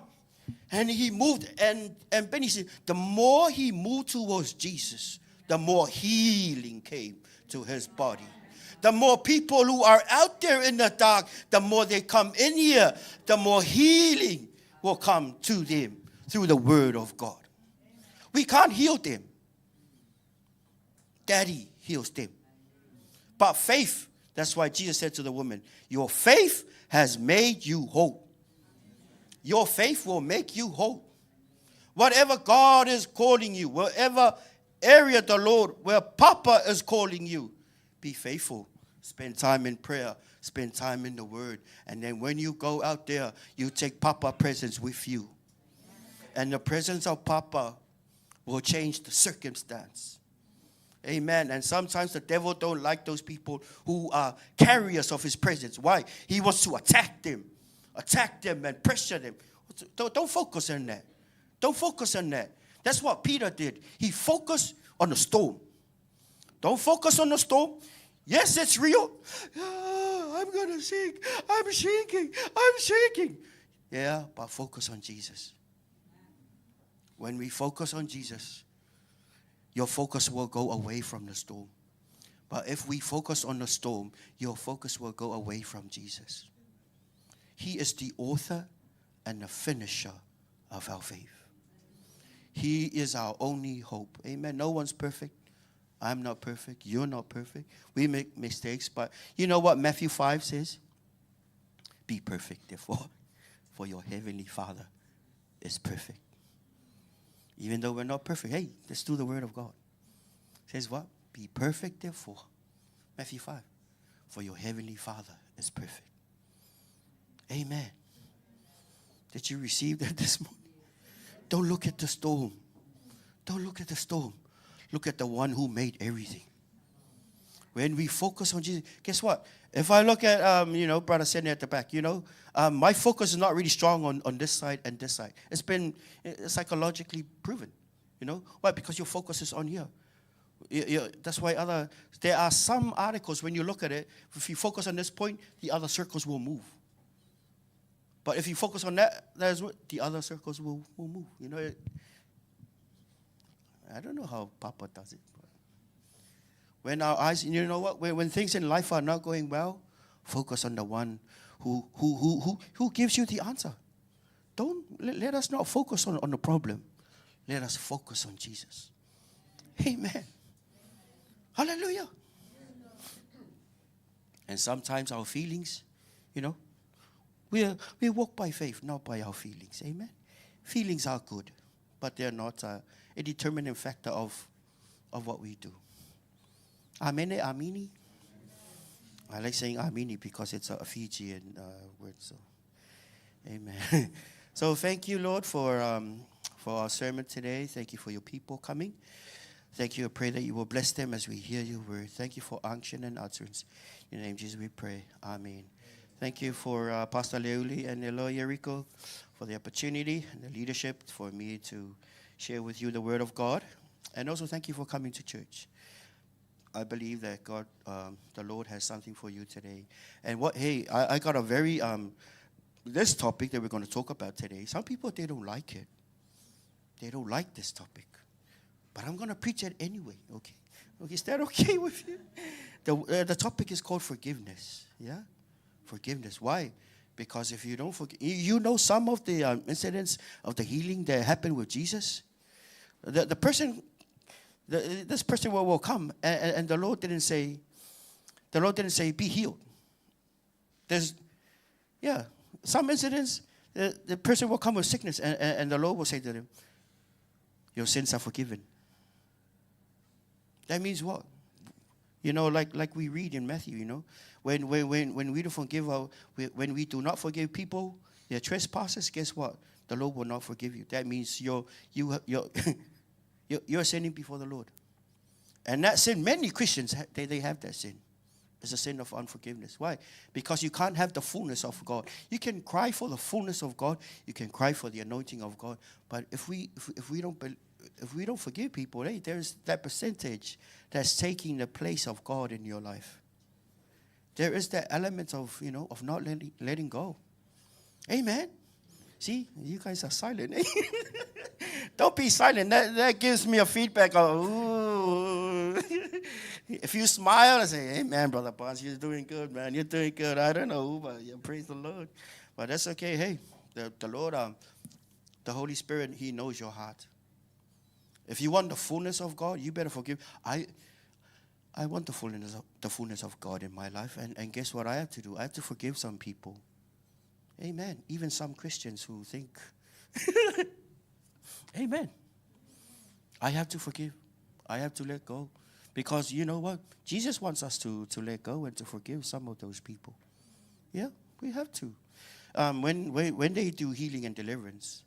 And he moved, and Benny said, the more he moved towards Jesus, the more healing came to his body. The more people who are out there in the dark, the more they come in here, the more healing will come to them through the word of God. We can't heal them. Daddy heals them. But faith, that's why Jesus said to the woman, your faith has made you whole. Your faith will make you whole. Whatever God is calling you, wherever area the Lord, where Papa is calling you, be faithful. Spend time in prayer. Spend time in the Word. And then when you go out there, you take Papa presence with you. And the presence of Papa will change the circumstance. Amen. And sometimes the devil don't like those people who are carriers of his presence. Why? He wants to attack them and pressure them. Don't focus on that. Don't focus on that. That's what Peter did. He focused on the storm. Don't focus on the storm. Yes, it's real. I'm going to sink. I'm shaking. Yeah, but focus on Jesus. When we focus on Jesus, your focus will go away from the storm. But if we focus on the storm, your focus will go away from Jesus. He is the author and the finisher of our faith. He is our only hope. Amen. No one's perfect. I'm not perfect. You're not perfect. We make mistakes. But you know what Matthew 5 says? Be perfect, therefore, for your heavenly Father is perfect. Even though we're not perfect, hey, let's do the word of God. It says what? Be perfect, therefore. Matthew 5. For your heavenly Father is perfect. Amen. Did you receive that this morning? Don't look at the storm. Don't look at the storm. Look at the one who made everything. When we focus on Jesus, guess what? If I look at, Brother Sidney at the back, my focus is not really strong on this side and this side. It's been psychologically proven. Why? Because your focus is on here. That's why there are some articles, when you look at it, if you focus on this point, the other circles will move. But if you focus on that, the other circles will move. I don't know how Papa does it. But when our eyes, when things in life are not going well, focus on the one who gives you the answer. Don't let us not focus on the problem. Let us focus on Jesus. Amen. Hallelujah. And sometimes our feelings, we walk by faith, not by our feelings. Amen. Feelings are good, but they're not a determining factor of what we do. Amene, amini. I like saying amini because it's a Fijian word. So, amen. So thank you, Lord, for our sermon today. Thank you for your people coming. Thank you. I pray that you will bless them as we hear your word. Thank you for unction and utterance. In the name of Jesus we pray. Amen. Thank you for Pastor Leuli and Eloy Rico for the opportunity and the leadership for me to share with you the word of God. And also thank you for coming to church. I believe that God, the Lord has something for you today. And I got a very, this topic that we're going to talk about today, some people, they don't like it. They don't like this topic. But I'm going to preach it anyway, okay? Is that okay with you? The topic is called forgiveness, yeah? Forgiveness. Why? Because if you don't forgive, some of the incidents of the healing that happened with Jesus. This person will come, and the Lord didn't say, be healed. Some incidents, the person will come with sickness, and the Lord will say to them, your sins are forgiven. That means what? Like we read in Matthew, when we don't forgive when we do not forgive people their trespasses, guess what? The Lord will not forgive you. That means you're sinning before the Lord. And that sin, many Christians, they have that sin. It's a sin of unforgiveness. Why? Because you can't have the fullness of God. You can cry for the fullness of God. You can cry for the anointing of God. But if we don't forgive people, there's that percentage that's taking the place of God in your life. There is that element of not letting go. Amen. See, you guys are silent. Don't be silent. That gives me a feedback of, ooh. If you smile and say, amen, Brother Bonds, you're doing good, man. You're doing good. I don't know, but praise the Lord. But that's okay. Hey, the Lord, the Holy Spirit, He knows your heart. If you want the fullness of God, you better forgive. I want the fullness of God in my life. And guess what I have to do? I have to forgive some people. Amen. Even some Christians who think, amen, I have to forgive. I have to let go. Because you know what? Jesus wants us to let go and to forgive some of those people. Yeah, we have to. When they do healing and deliverance,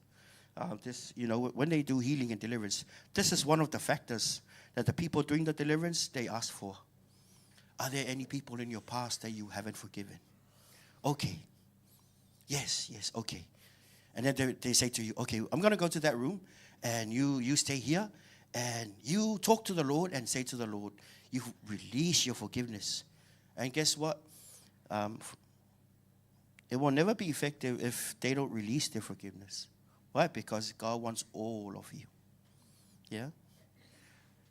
when they do healing and deliverance, this is one of the factors that the people doing the deliverance, they ask for. Are there any people in your past that you haven't forgiven? Okay. Yes, okay. And then they say to you, okay, I'm going to go to that room, and you stay here, and you talk to the Lord and say to the Lord, you release your forgiveness. And guess what? It will never be effective if they don't release their forgiveness. Why? Because God wants all of you. Yeah?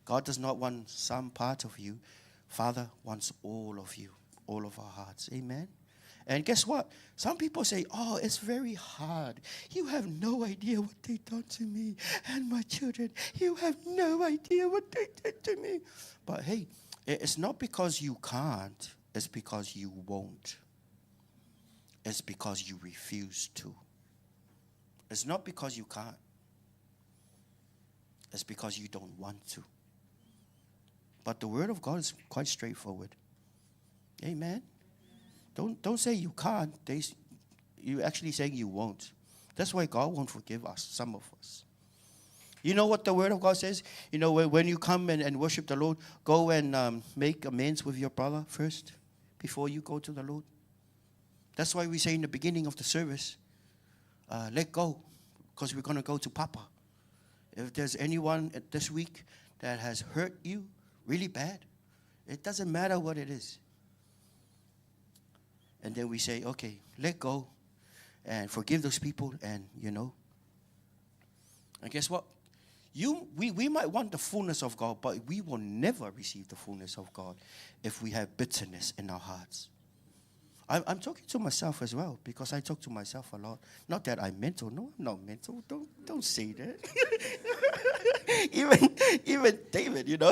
God does not want some part of you. Father wants all of you, all of our hearts. Amen? And guess what? Some people say, oh, it's very hard. You have no idea what they've done to me and my children. You have no idea what they did to me. But hey, it's not because you can't. It's because you won't. It's because you refuse to. It's not because you can't. It's because you don't want to. But the word of God is quite straightforward. Amen? Don't say you can't. You're actually saying you won't. That's why God won't forgive us, some of us. You know what the word of God says? You know, when you come and worship the Lord, go and make amends with your brother first before you go to the Lord. That's why we say in the beginning of the service, let go, because we're going to go to Papa. If there's anyone this week that has hurt you really bad, it doesn't matter what it is. And then we say, okay, let go and forgive those people, and and guess what? We might want the fullness of God, but we will never receive the fullness of God if we have bitterness in our hearts. I'm talking to myself as well, because I talk to myself a lot. Not that I'm mental. No, I'm not mental. Don't say that. even David,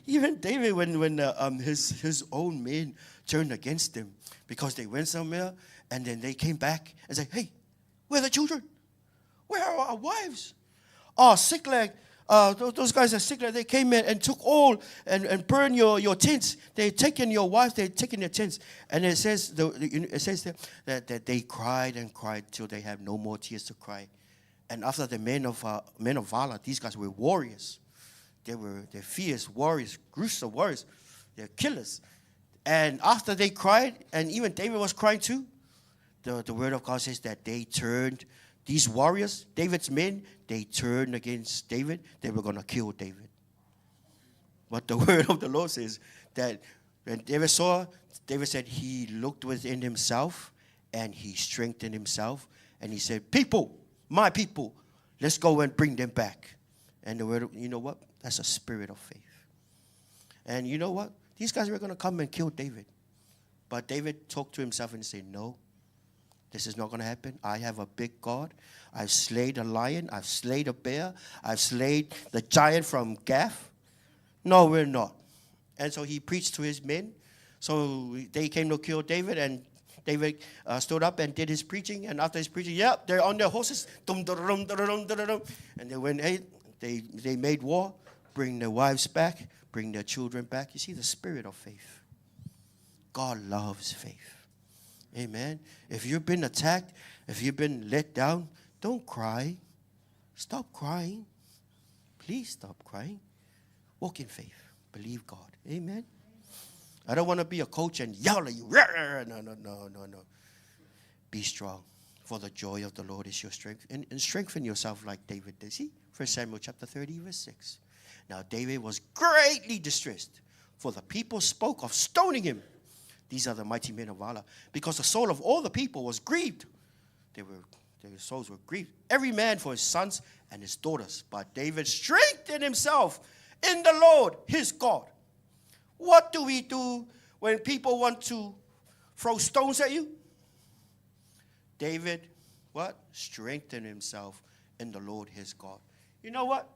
even David, when his own men turned against him because they went somewhere, and then they came back and said, hey, where are the children? Where are our wives? Oh, Ziklag. Those guys are Ziklag. They came in and took all and burned your tents. They'd taken your wives. They'd taken their tents. And it says that they cried and cried till they have no more tears to cry. And after the men of Valor, these guys were warriors. They're fierce warriors, gruesome warriors. They're killers. And after they cried, and even David was crying too, the word of God says that they turned. These warriors, David's men, they turned against David. They were going to kill David. But the word of the Lord says that when David saw, David said he looked within himself and he strengthened himself. And he said, people, my people, let's go and bring them back. And the word, you know what? That's a spirit of faith. And you know what? These guys were going to come and kill David. But David talked to himself and said, no. This is not going to happen. I have a big God. I've slayed a lion. I've slayed a bear. I've slayed the giant from Gath. No, we're not. And so he preached to his men. So they came to kill David, and David stood up and did his preaching. And after his preaching, they're on their horses. And they went, they made war, bring their wives back, bring their children back. You see the spirit of faith. God loves faith. Amen. If you've been attacked, if you've been let down, don't cry. Stop crying. Please stop crying. Walk in faith. Believe God. Amen. I don't want to be a coach and yell at you. No. Be strong. For the joy of the Lord is your strength. And strengthen yourself like David did. See? 1 Samuel chapter 30, verse 6. Now David was greatly distressed, for the people spoke of stoning him. These are the mighty men of valor. Because the soul of all the people was grieved. Their souls were grieved. Every man for his sons and his daughters. But David strengthened himself in the Lord, his God. What do we do when people want to throw stones at you? David, what? Strengthened himself in the Lord, his God. You know what?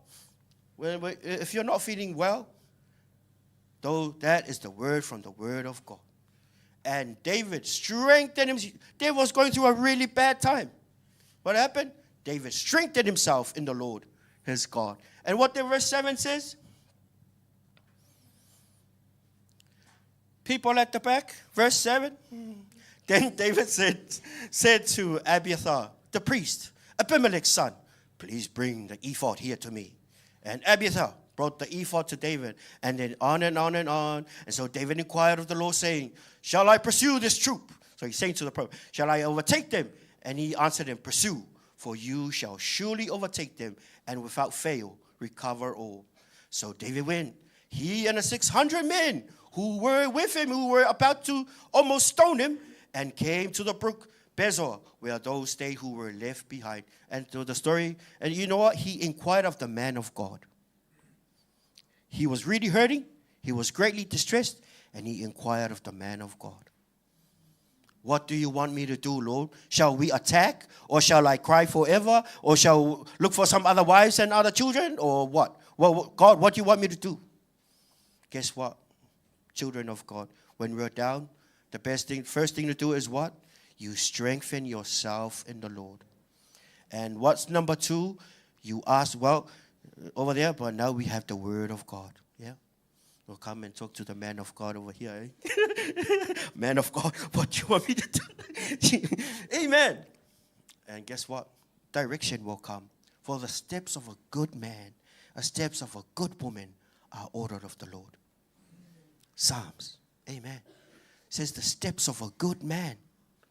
If you're not feeling well, though, that is the word from the word of God. And David strengthened himself. David was going through a really bad time. What happened? David strengthened himself in the Lord, his God. And what the verse 7 says? People at the back, verse 7. Then David said to Abiathar, the priest, Abimelech's son, please bring the ephod here to me. And Abiathar brought the ephod to David, and then on and on and on. And so David inquired of the Lord, saying, shall I pursue this troop? So he's saying to the prophet, shall I overtake them? And he answered him, pursue, for you shall surely overtake them, and without fail recover all. So David went, he and the 600 men who were with him, who were about to almost stone him, and came to the brook Bezor, where those stayed who were left behind. And to the story, and you know what? He inquired of the man of God. He was really hurting. He was greatly distressed, and he inquired of the man of God. What do you want me to do, Lord? Shall we attack? Or shall I cry forever? Or shall look for some other wives and other children? Or what? Well, God, what do you want me to do? Guess what? Children of God, when we're down, the first thing to do is what? You strengthen yourself in the Lord. And what's number 2? You ask, well, over there, but now we have the word of God. Yeah? We'll come and talk to the man of God over here. Eh? Man of God, what do you want me to do? Amen. And guess what? Direction will come. For the steps of a good man, the steps of a good woman are ordered of the Lord. Psalms. Amen. It says the steps of a good man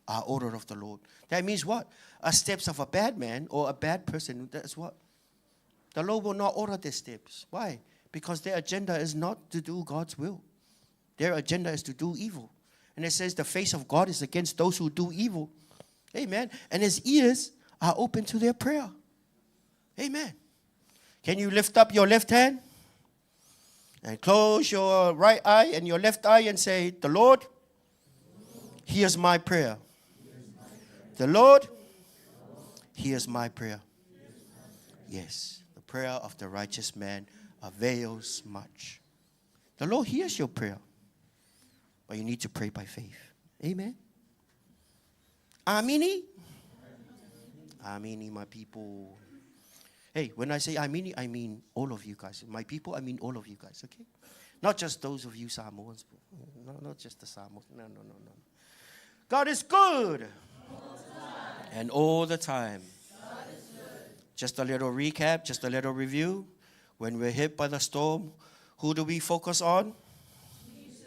are ordered of the Lord. That means what? The steps of a bad man or a bad person, that's what? The Lord will not order their steps. Why? Because their agenda is not to do God's will. Their agenda is to do evil. And it says the face of God is against those who do evil. Amen. And his ears are open to their prayer. Amen. Can you lift up your left hand? And close your right eye and your left eye and say, the Lord hears my prayer. The Lord hears my prayer. Yes, the prayer of the righteous man avails much. The Lord hears your prayer, but you need to pray by faith. Amen. Amini. Amini, my people. Hey, when I say Amini, I mean all of you guys. My people, I mean all of you guys, okay? Not just those of you Samoans. No, not just the Samoans. No. God is good. And all the time. Just a little recap, just a little review. When we're hit by the storm, who do we focus on? Jesus.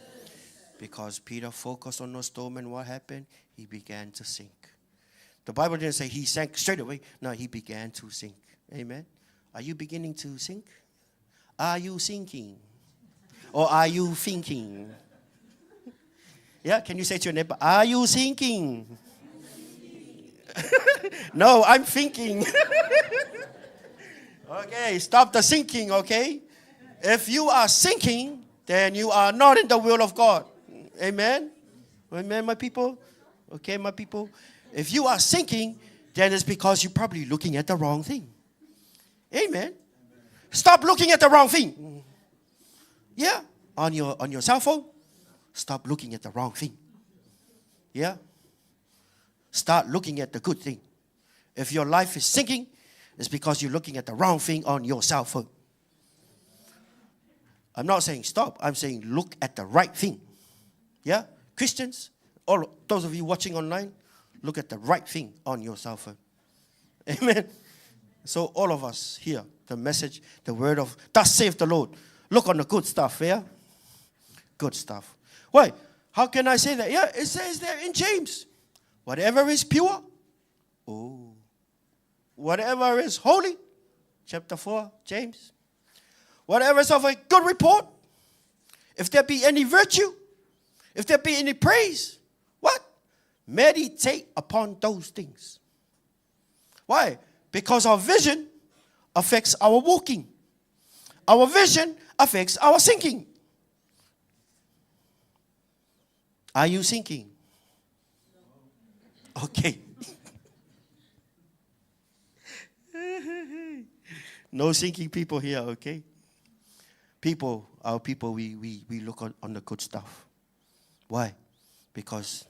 Because Peter focused on the storm, and what happened? He began to sink. The Bible didn't say he sank straight away. No, he began to sink. Amen. Are you beginning to sink? Are you sinking? Or are you thinking? Yeah, can you say to your neighbor, are you sinking? No, I'm thinking. Okay, stop the sinking, okay? If you are sinking, then you are not in the will of God. Amen? Amen, my people? Okay, my people? If you are sinking, then it's because you're probably looking at the wrong thing. Amen? Stop looking at the wrong thing. Yeah, on your cell phone, stop looking at the wrong thing. Yeah? Start looking at the good thing. If your life is sinking, it's because you're looking at the wrong thing on your cell phone. I'm not saying stop. I'm saying look at the right thing. Yeah? Christians, all those of you watching online, look at the right thing on your cell phone. Amen? So all of us here, the message, the word of, thus saith the Lord. Look on the good stuff, yeah? Good stuff. Why? How can I say that? Yeah, it says there in James. Whatever is pure, whatever is holy, chapter 4, James. Whatever is of a good report, if there be any virtue, if there be any praise, what? Meditate upon those things. Why? Because our vision affects our walking. Our vision affects our sinking. Are you sinking? Okay. No sinking people here, okay? Our people, we look on the good stuff. Why? Because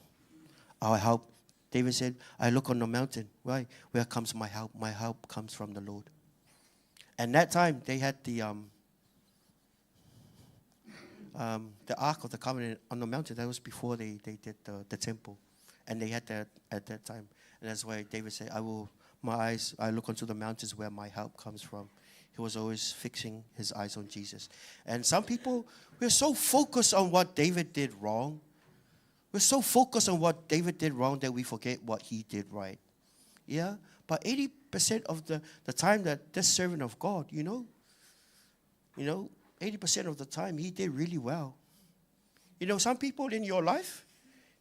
our help, David said, I look on the mountain. Why? Where comes my help? My help comes from the Lord. And that time, they had the Ark of the Covenant on the mountain. That was before they did the temple. And they had that at that time. And that's why David said, I look onto the mountains where my help comes from. He was always fixing his eyes on Jesus. And some people, we're so focused on what David did wrong. We're so focused on what David did wrong that we forget what he did right. Yeah? But 80% of the time that this servant of God, 80% of the time he did really well. Some people in your life,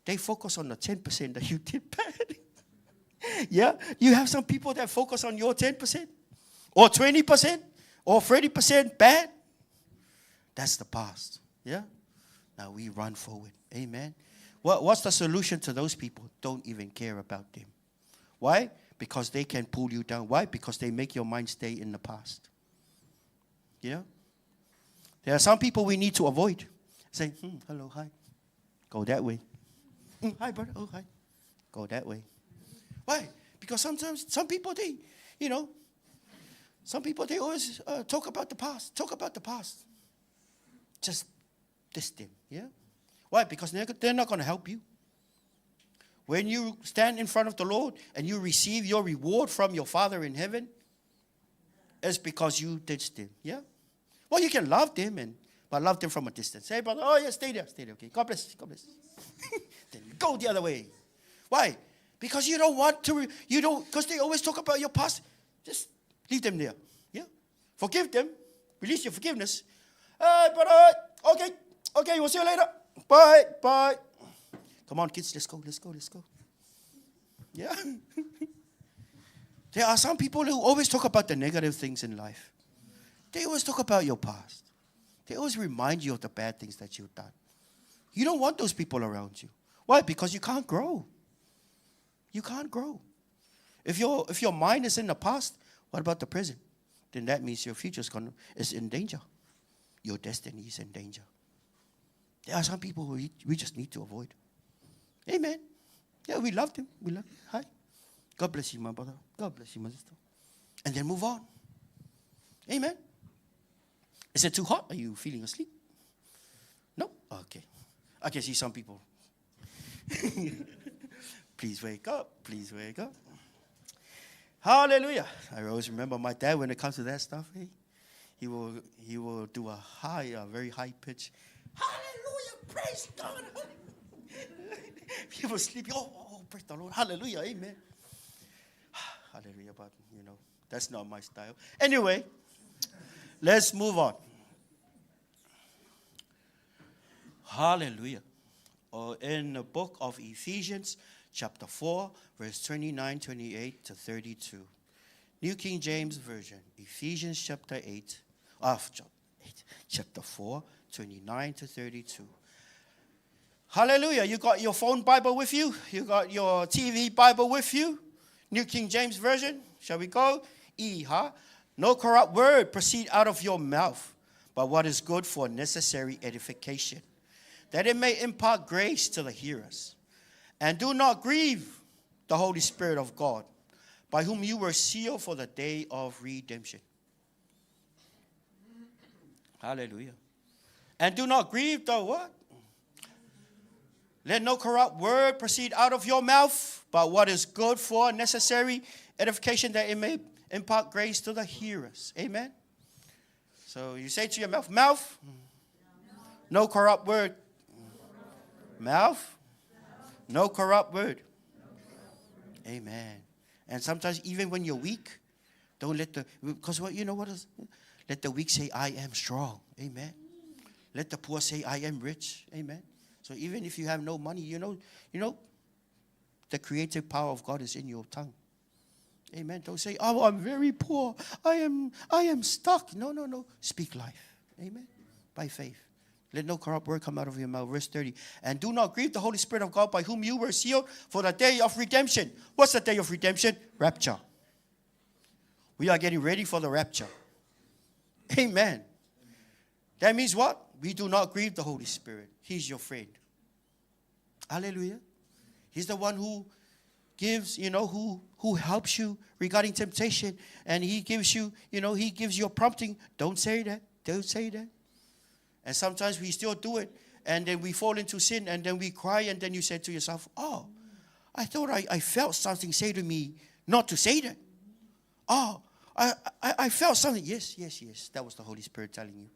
they focus on the 10% that you did bad. Yeah? You have some people that focus on your 10% or 20% or 30% bad. That's the past. Yeah? Now we run forward. Amen. What's the solution to those people? Don't even care about them. Why? Because they can pull you down. Why? Because they make your mind stay in the past. There are some people we need to avoid. Say, hello, hi. Go that way. Hi, brother. Oh, hi. Go that way. Why? Because sometimes some people, they always talk about the past. Talk about the past. Just diss them. Yeah? Why? Because they're not going to help you. When you stand in front of the Lord and you receive your reward from your Father in heaven, it's because you did them. Yeah? Well, you can love them, but love them from a distance. Hey, brother, oh, yeah, stay there. Okay, God bless. Then go the other way. Why? Because you don't want to, because they always talk about your past. Just leave them there. Yeah? Forgive them. Release your forgiveness. Hey, brother, okay, we'll see you later. Bye. Come on, kids, let's go. Yeah? There are some people who always talk about the negative things in life. They always talk about your past. They always remind you of the bad things that you've done. You don't want those people around you. Why? Because you can't grow. You can't grow. If your mind is in the past, what about the present? Then that means your future is in danger. Your destiny is in danger. There are some people who we just need to avoid. Amen. Yeah, we love them. Hi. God bless you, my brother. God bless you, my sister. And then move on. Amen. Is it too hot? Are you feeling asleep? No? Okay. I can see some people. Please wake up. Hallelujah. I always remember my dad when it comes to that stuff. He will do a very high pitch. Hallelujah. Praise God. People sleeping. Oh, praise the Lord. Hallelujah. Amen. Hallelujah. But, that's not my style. Anyway, let's move on. Hallelujah. In the book of Ephesians, chapter 4, verse 29, 28 to 32. New King James Version. Ephesians chapter 4, 29 to 32. Hallelujah. You got your phone Bible with you? You got your TV Bible with you? New King James Version. Shall we go? No corrupt word proceed out of your mouth, but what is good for necessary edification, that it may impart grace to the hearers. And do not grieve the Holy Spirit of God, by whom you were sealed for the day of redemption. Hallelujah. And do not grieve the what? Let no corrupt word proceed out of your mouth, but what is good for necessary edification, that it may impart grace to the hearers. Amen. So you say to your mouth, no corrupt word. Mouth, no corrupt word. Amen. And sometimes even when you're weak, don't let let the weak say, I am strong. Amen. Let the poor say, I am rich. Amen. So even if you have no money, the creative power of God is in your tongue. Amen. Don't say, oh, I'm very poor. I am stuck. No. Speak life. Amen. By faith. Let no corrupt word come out of your mouth. Verse 30. And do not grieve the Holy Spirit of God, by whom you were sealed for the day of redemption. What's the day of redemption? Rapture. We are getting ready for the rapture. Amen. That means what? We do not grieve the Holy Spirit. He's your friend. Hallelujah. He's the one who gives, who helps you regarding temptation. And he gives you, he gives you a prompting. Don't say that. Don't say that. And sometimes we still do it. And then we fall into sin. And then we cry. And then you say to yourself, oh, I thought I felt something say to me not to say that. Oh, I felt something. Yes. That was the Holy Spirit telling you.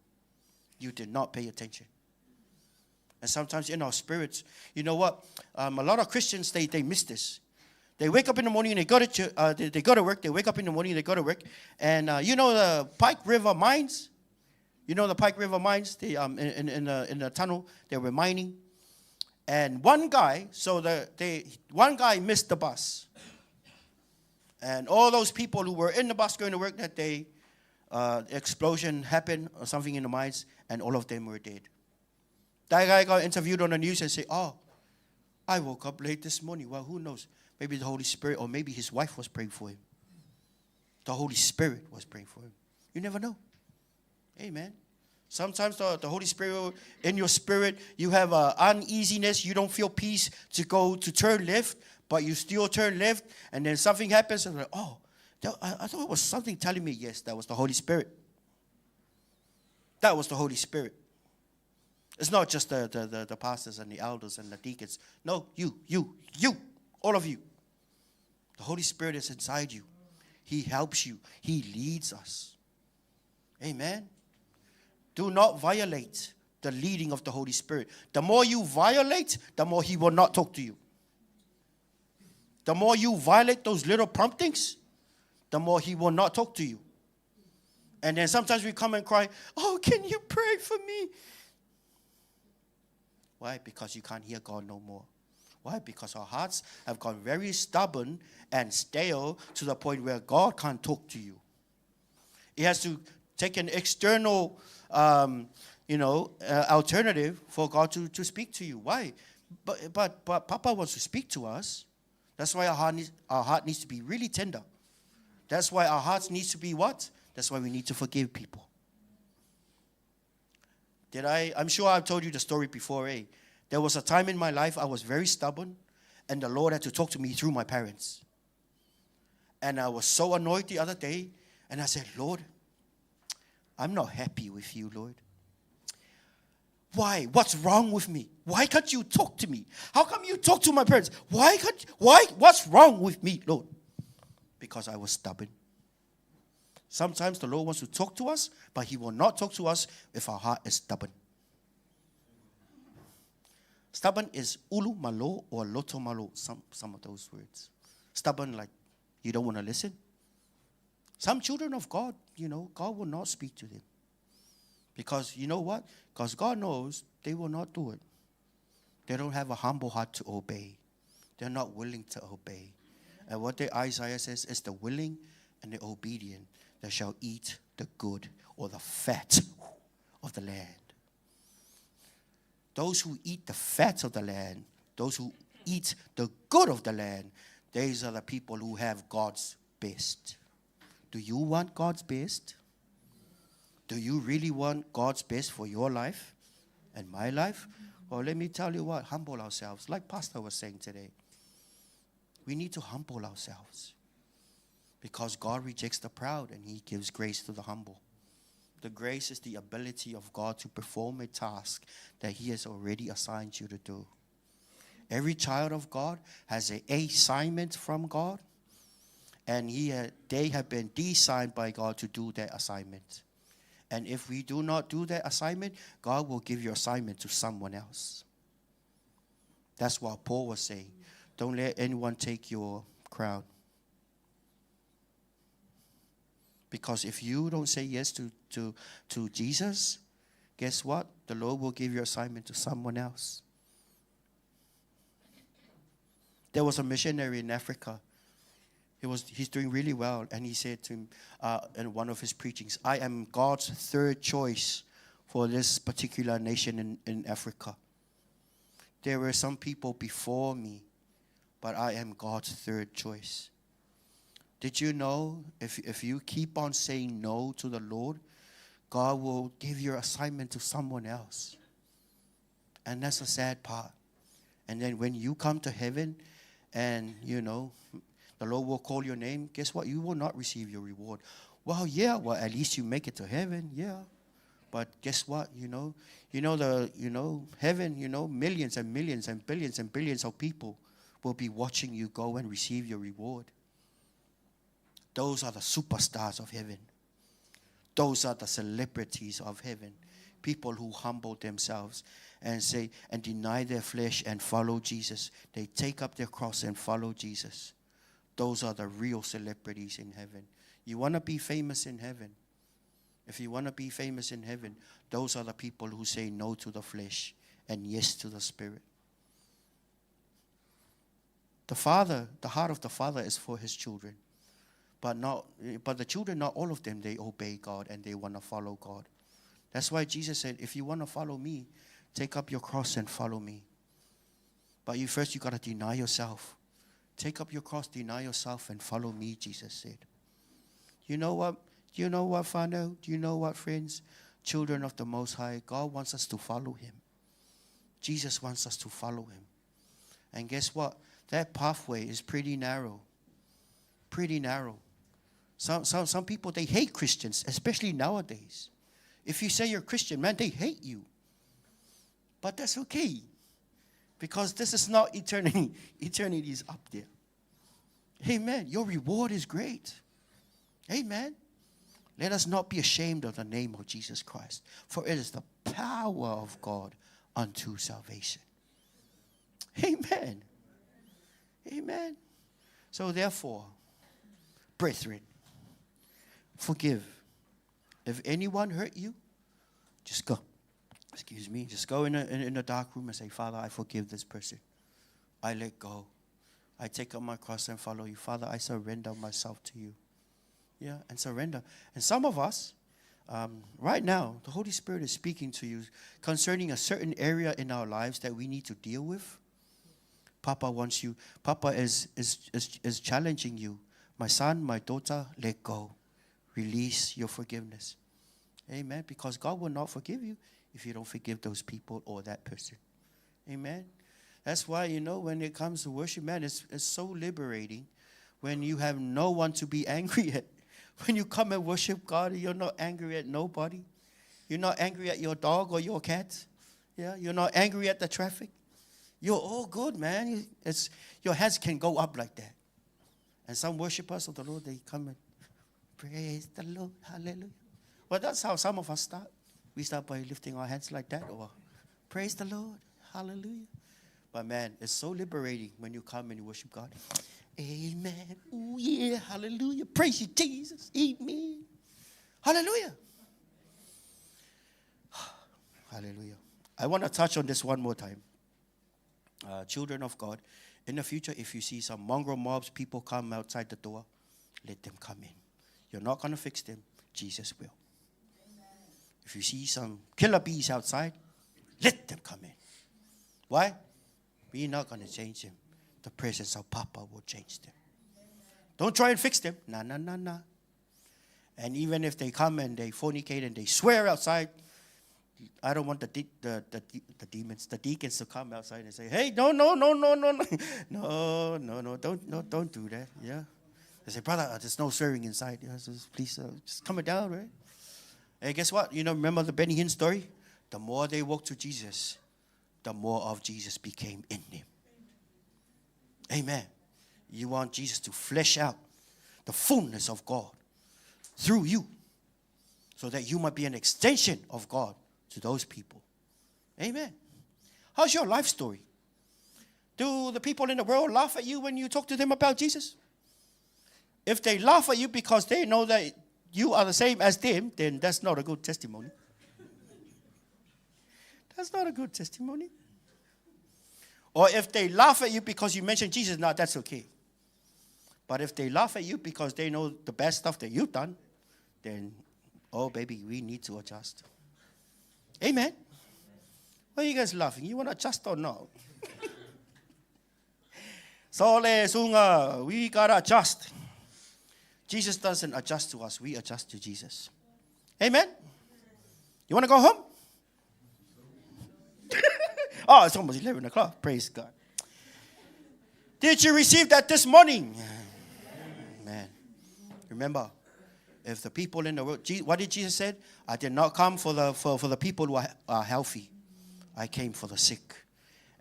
You did not pay attention. And sometimes in our spirits, you know what? A lot of Christians, they miss this. They wake up in the morning and they go to work. They wake up in the morning and they go to work. And the Pike River mines? You know the Pike River mines? They in the tunnel, they were mining. And one guy missed the bus. And all those people who were in the bus going to work that day, explosion happened or something in the mines, and all of them were dead. That guy got interviewed on the news and said, oh, I woke up late this morning. Well, who knows? Maybe the Holy Spirit, or maybe his wife was praying for him. The Holy Spirit was praying for him. You never know. Amen. Sometimes the Holy Spirit, in your spirit, you have uneasiness. You don't feel peace to turn left, but you still turn left. And then something happens and like, oh, I thought it was something telling me. Yes, that was the Holy Spirit. That was the Holy Spirit. It's not just the pastors and the elders and the deacons. No, you, all of you. The Holy Spirit is inside you. He helps you. He leads us. Amen. Do not violate the leading of the Holy Spirit. The more you violate, the more he will not talk to you. The more you violate those little promptings, the more he will not talk to you. And then sometimes we come and cry, oh, can you pray for me? Why? Because you can't hear God no more. Why? Because our hearts have gone very stubborn and stale to the point where God can't talk to you. He has to take an external, alternative for God to speak to you. Why? But Papa wants to speak to us. That's why our heart needs to be really tender. That's why our hearts needs to be what? That's why we need to forgive people. I'm sure I've told you the story before, eh? There was a time in my life I was very stubborn, and the Lord had to talk to me through my parents. And I was so annoyed the other day, and I said, Lord, I'm not happy with you, Lord. Why? What's wrong with me? Why can't you talk to me? How come you talk to my parents? Why? What's wrong with me, Lord? Because I was stubborn. Sometimes the Lord wants to talk to us, but he will not talk to us if our heart is stubborn. Stubborn is ulu malo or loto malo, some of those words. Stubborn, like you don't want to listen. Some children of God, God will not speak to them. Because you know what? Because God knows they will not do it. They don't have a humble heart to obey. They're not willing to obey. And what Isaiah says is the willing and the obedient that shall eat the good or the fat of the land. Those who eat the fat of the land, those who eat the good of the land, these are the people who have God's best. Do you want God's best? Do you really want God's best for your life and my life? Or let me tell you what, humble ourselves. Like Pastor was saying today, we need to humble ourselves. Because God rejects the proud and he gives grace to the humble. The grace is the ability of God to perform a task that he has already assigned you to do. Every child of God has an assignment from God, and they have been designed by God to do that assignment. And if we do not do that assignment, God will give your assignment to someone else. That's what Paul was saying. Don't let anyone take your crown. Because if you don't say yes to Jesus, guess what? The Lord will give your assignment to someone else. There was a missionary in Africa. He's doing really well. And he said to him in one of his preachings, I am God's third choice for this particular nation in Africa. There were some people before me, but I am God's third choice. Did you know if you keep on saying no to the Lord, God will give your assignment to someone else? And that's the sad part. And then when you come to heaven and, the Lord will call your name, guess what? You will not receive your reward. Well, yeah, at least you make it to heaven, yeah. But guess what? Heaven, millions and millions and billions and billions of people will be watching you go and receive your reward. Those are the superstars of heaven. Those are the celebrities of heaven. People who humble themselves and deny their flesh and follow Jesus. They take up their cross and follow Jesus. Those are the real celebrities in heaven. You want to be famous in heaven? If you want to be famous in heaven, those are the people who say no to the flesh and yes to the Spirit. The heart of the Father is for his children. But the children, not all of them, they obey God and they want to follow God. That's why Jesus said, if you want to follow me, take up your cross and follow me. But you got to deny yourself. Take up your cross, deny yourself, and follow me, Jesus said. You know what? Do you know what, Fano? Do you know what, friends? Children of the Most High, God wants us to follow him. Jesus wants us to follow him. And guess what? That pathway is pretty narrow. Pretty narrow. Some people, they hate Christians, especially nowadays. If you say you're Christian, man, they hate you. But that's okay. Because this is not eternity. Eternity is up there. Amen. Your reward is great. Amen. Let us not be ashamed of the name of Jesus Christ, for it is the power of God unto salvation. Amen. Amen. So therefore, brethren, forgive. If anyone hurt you, just go. Just go in a dark room and say, Father, I forgive this person. I let go. I take up my cross and follow you. Father, I surrender myself to you. Yeah, and surrender. And some of us, right now, the Holy Spirit is speaking to you concerning a certain area in our lives that we need to deal with. Papa wants you. Papa is challenging you. My son, my daughter, let go. Release your forgiveness. Amen. Because God will not forgive you if you don't forgive those people or that person. Amen. That's why, when it comes to worship, man, it's so liberating when you have no one to be angry at. When you come and worship God, you're not angry at nobody. You're not angry at your dog or your cat. Yeah, you're not angry at the traffic. You're all good, man. Your hands can go up like that. And some worshipers of the Lord, they come and praise the Lord, hallelujah. Well, that's how some of us start. We start by lifting our hands like that, or praise the Lord, hallelujah. But man, it's so liberating when you come and you worship God. Amen. Oh yeah, hallelujah. Praise you, Jesus. Amen. Hallelujah. Hallelujah. I want to touch on this one more time. Children of God, in the future, if you see some mongrel mobs, people come outside the door, let them come in. You're not going to fix them. Jesus will. Amen. If you see some killer bees outside, let them come in. Why? We're not going to change them. The presence of Papa will change them. Amen. Don't try and fix them. Nah. And even if they come and they fornicate and they swear outside, I don't want the demons, the deacons to come outside and say, hey, no, don't do that. Yeah. They say, brother, there's no swearing inside. Yeah, so please, just come it down, right? Hey, guess what? Remember the Benny Hinn story? The more they walked to Jesus, the more of Jesus became in them. Amen. You want Jesus to flesh out the fullness of God through you so that you might be an extension of God to those people. Amen. How's your life story? Do the people in the world laugh at you when you talk to them about Jesus? If they laugh at you because they know that you are the same as them, then that's not a good testimony. That's not a good testimony. Or if they laugh at you because you mentioned Jesus, now that's okay. But if they laugh at you because they know the bad stuff that you've done, then, oh baby, we need to adjust. Amen. Why are you guys laughing? You want to adjust or not? Sole sunga, we gotta adjust. Jesus doesn't adjust to us, we adjust to Jesus. Amen. You want to go home? Oh, it's almost 11 o'clock. Praise God. Did you receive that this morning? Man, remember, if the people in the world, what did Jesus say? I did not come for the people who are healthy. I came for the sick.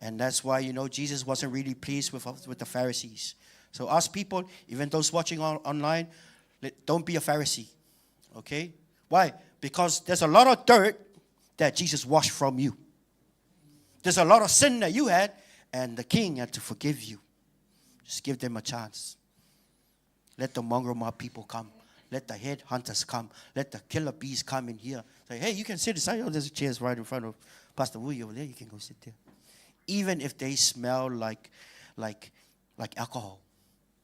And that's why, Jesus wasn't really pleased with the Pharisees. So us people, even those watching online, don't be a Pharisee. Okay? Why? Because there's a lot of dirt that Jesus washed from you. There's a lot of sin that you had, and the King had to forgive you. Just give them a chance. Let the mongrel mob people come. Let the head hunters come. Let the killer bees come in here. Say, hey, you can sit aside. Oh, there's chairs right in front of Pastor Wu over there. You can go sit there. Even if they smell like alcohol.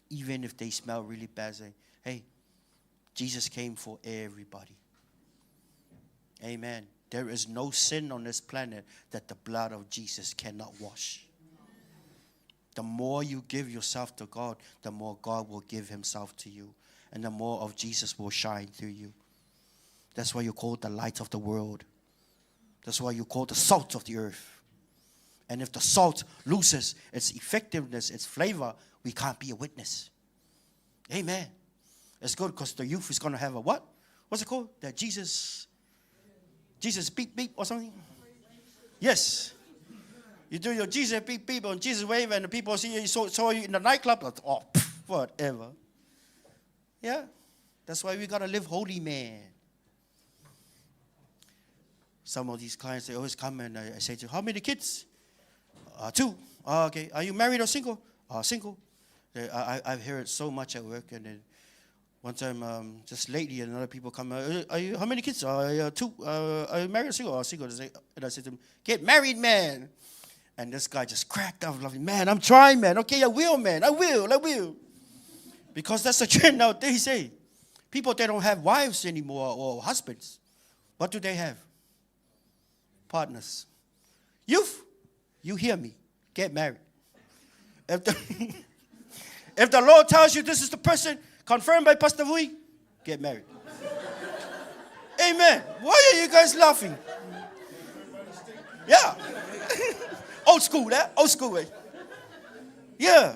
Even if they smell really bad. Say, hey, Jesus came for everybody. Amen. There is no sin on this planet that the blood of Jesus cannot wash. The more you give yourself to God, the more God will give himself to you. And the more of Jesus will shine through you. That's why you're called the light of the world. That's why you're called the salt of the earth. And if the salt loses its effectiveness, its flavor, we can't be a witness. Amen. It's good because the youth is going to have a what? What's it called? That Jesus beep beep or something? Yes. You do your Jesus beep beep on Jesus wave and the people see you, saw you in the nightclub. Oh, whatever. Yeah. That's why we got to live holy, man. Some of these clients, they always come and I say to them, how many kids? 2. Okay. Are you married or single? Single. I've heard it so much at work. And then one time, just lately, another people come, how many kids? 2. Are you married or single? Single. And I said to him, get married, man. And this guy just cracked up laughing. Man, I'm trying, man. Okay, I will, man. I will. Because that's the trend nowadays, eh? People, they don't have wives anymore or husbands. What do they have? Partners. Youth, you hear me. Get married. If the Lord tells you this is the person confirmed by Pastor Vui, get married. Amen. Why are you guys laughing? Yeah. Old school, eh? Old school, eh? Yeah.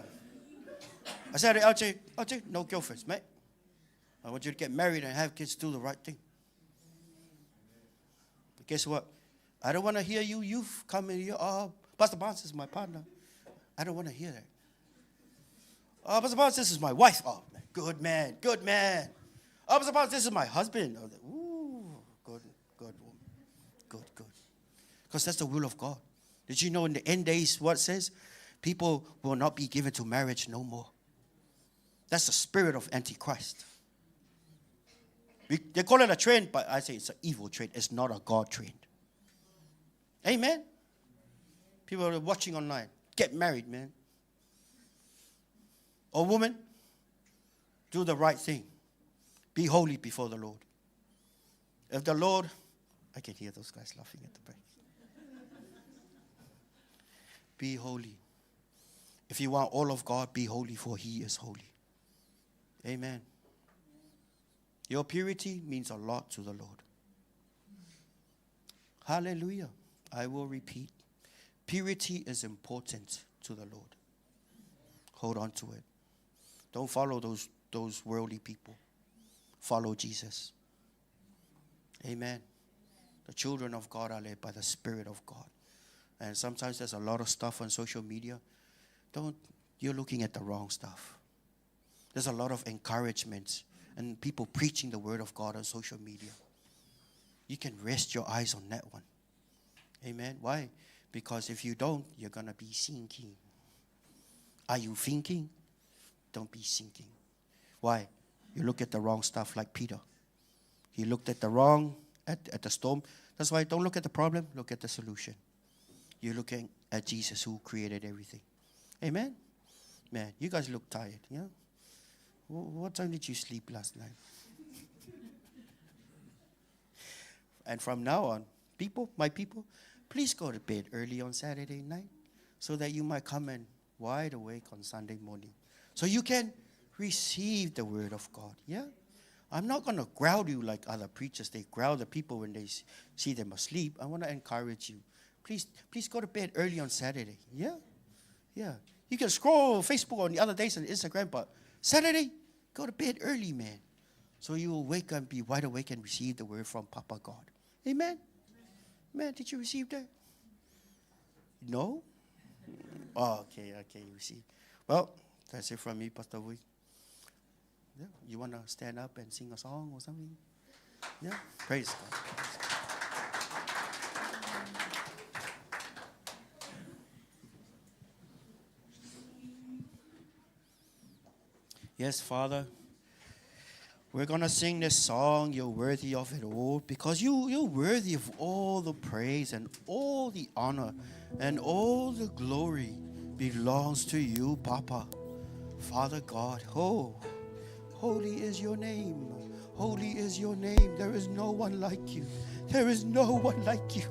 I said to LJ, no girlfriends, mate. I want you to get married and have kids, do the right thing. But guess what? I don't want to hear you youth come in here. Oh, Pastor Barnes is my partner. I don't want to hear that. Oh, Pastor Barnes, this is my wife. Oh, good man. Oh, Pastor Barnes, this is my husband. Oh, ooh, good woman. Good. Because that's the will of God. Did you know in the end days what it says? People will not be given to marriage no more. That's the spirit of Antichrist. They call it a trend, but I say it's an evil trend. It's not a God trend. Amen? People are watching online. Get married, man. Or woman, do the right thing. Be holy before the Lord. If the Lord, I can hear those guys laughing at the back. Be holy. If you want all of God, be holy, for he is holy. Amen. Your purity means a lot to the Lord. Hallelujah. I will repeat. Purity is important to the Lord. Hold on to it. Don't follow those worldly people. Follow Jesus. Amen. The children of God are led by the Spirit of God. And sometimes there's a lot of stuff on social media. You're looking at the wrong stuff. There's a lot of encouragement and people preaching the word of God on social media. You can rest your eyes on that one. Amen. Why? Because if you don't, you're going to be sinking. Are you thinking? Don't be sinking. Why? You look at the wrong stuff like Peter. He looked at the storm. That's why don't look at the problem, look at the solution. You're looking at Jesus who created everything. Amen? Man, you guys look tired, yeah? What time did you sleep last night? And from now on, my people, please go to bed early on Saturday night so that you might come in wide awake on Sunday morning. So you can receive the word of God, yeah? I'm not going to growl you like other preachers. They growl the people when they see them asleep. I want to encourage you. Please go to bed early on Saturday, yeah? Yeah. You can scroll Facebook on the other days on Instagram, but Saturday, go to bed early, man. So you will wake up and be wide awake and receive the word from Papa God. Amen? Man, did you receive that? No? Oh, okay, you receive. Well, that's it from me, Pastor Wui. Yeah, you want to stand up and sing a song or something? Yeah, praise God. Yes, Father, we're going to sing this song. You're worthy of it all because you're worthy of all the praise and all the honor and all the glory belongs to you, Papa. Father God, oh, holy is your name. Holy is your name. There is no one like you. There is no one like you.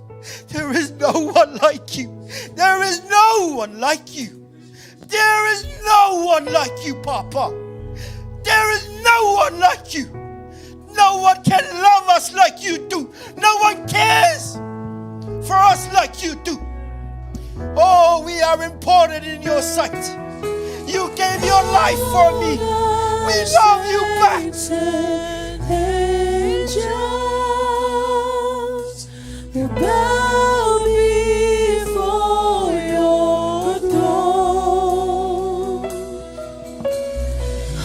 There is no one like you. There is no one like you. There is no one like you, Papa. There is no one like you. No one can love us like you do. No one cares for us like you do. Oh, we are important in your sight. You gave your life for me. We love you back. Angels will bow before your throne.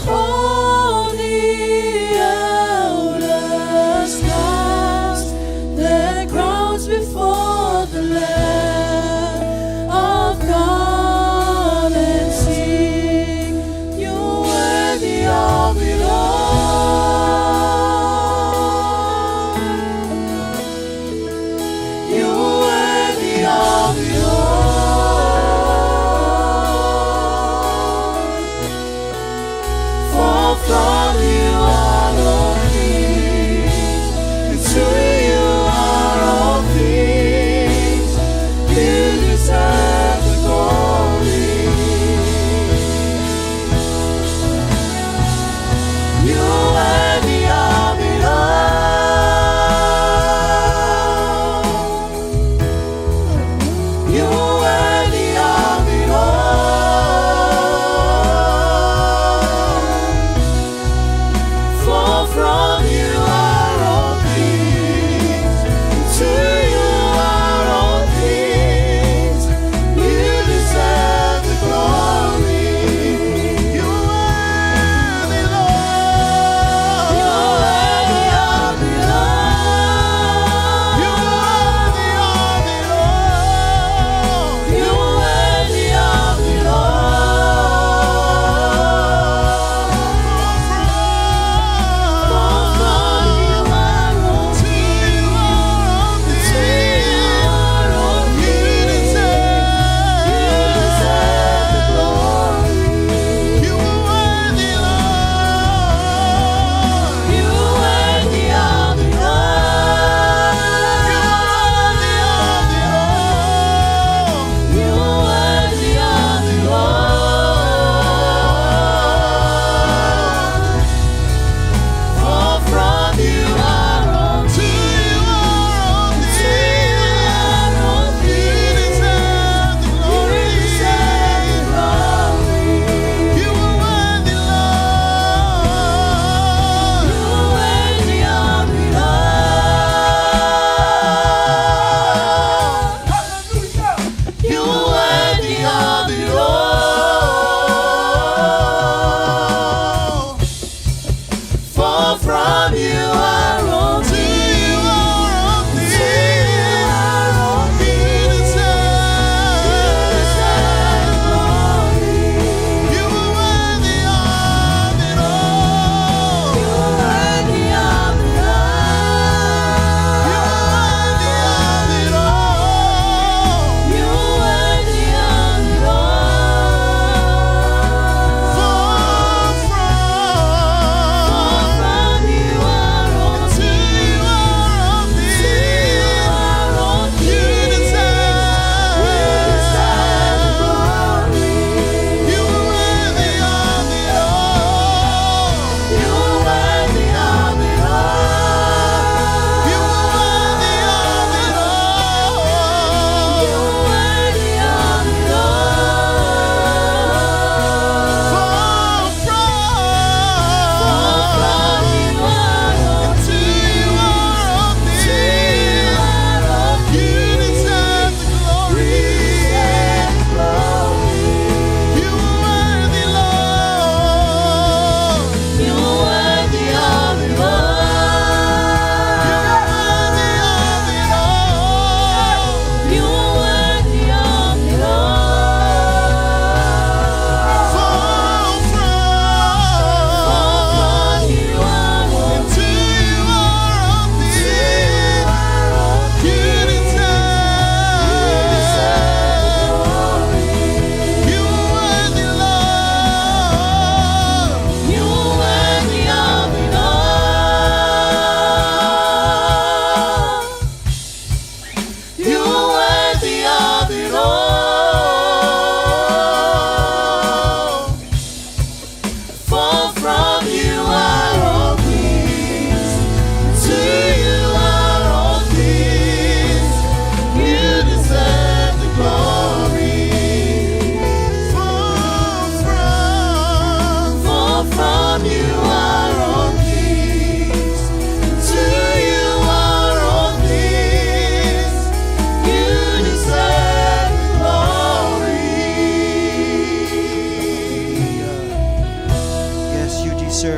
All the elders cast their crowns before the Lamb of God and sing, you're worthy of it all. You're worthy of it all. For from you are all things, and to you are all things. You deserve the glory. You're worthy of it all. You're worthy of it all. For from you are all things, and to you are all things. You deserve the glory. You're worthy, Lord. You're worthy of it all. You're worthy of it all. You're worthy of it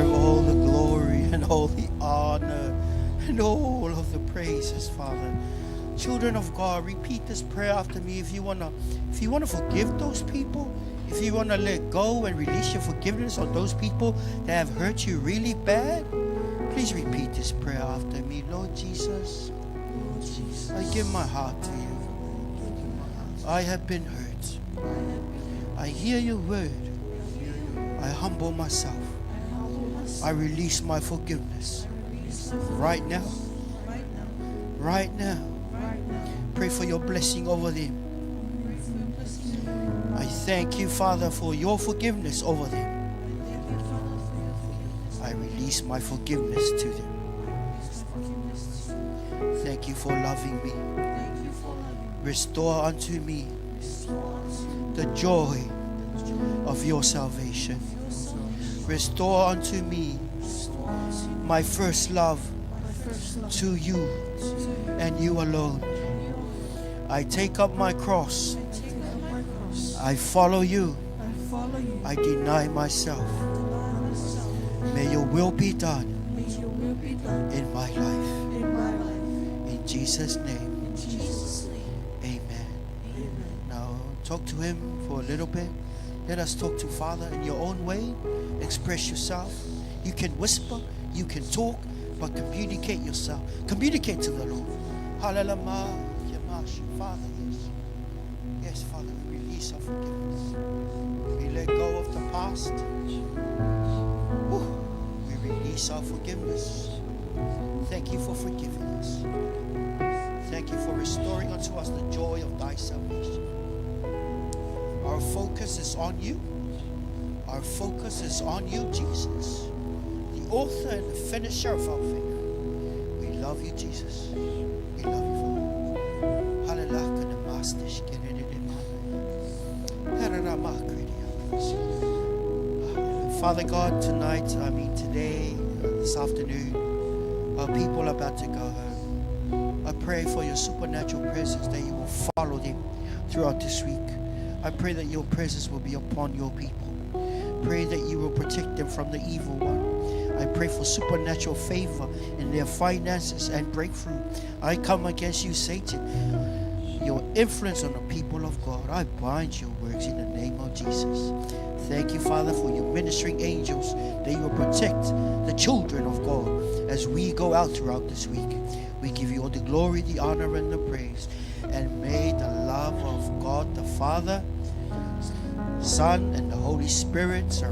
deserve all the glory and all the honor and all of the praises, Father. Children of God, repeat this prayer after me. If you wanna forgive those people, if you wanna let go and release your forgiveness on those people that have hurt you really bad, please repeat this prayer after me. Lord Jesus, I give my heart to you. I have been hurt. I hear your word. I humble myself. I release my forgiveness right now. Right now. Pray for your blessing over them. I thank you, Father, for your forgiveness over them. I release my forgiveness to them. Thank you for loving me. Restore unto me the joy of your salvation. Restore unto me my first love to you and you alone. I take up my cross. I follow you. I deny myself. May your will be done in my life. In Jesus' name. Amen. Now talk to him for a little bit. Let us talk to Father in your own way. Express yourself. You can whisper, you can talk, but communicate yourself. Communicate to the Lord. Hallelujah. Father, yes. Yes, Father, we release our forgiveness. We let go of the past. Woo. We release our forgiveness. Thank you for forgiving us. Thank you for restoring unto us the joy of thy salvation. Our focus is on you. Our focus is on you, Jesus, the author and the finisher of our faith. We love you, Jesus. We love you, Father. Father God, tonight, today, this afternoon, our people are about to go home. I pray for your supernatural presence, that you will follow them throughout this week. I pray that your presence will be upon your people. Pray that you will protect them from the evil one. I pray for supernatural favor in their finances and breakthrough. I come against you, Satan, your influence on the people of God. I bind your works in the name of Jesus. Thank you, Father, for your ministering angels, that you will protect the children of God as we go out throughout this week. We give you all the glory, the honor, and the praise. And may the love of God the Father, Son, and the Holy Spirit surround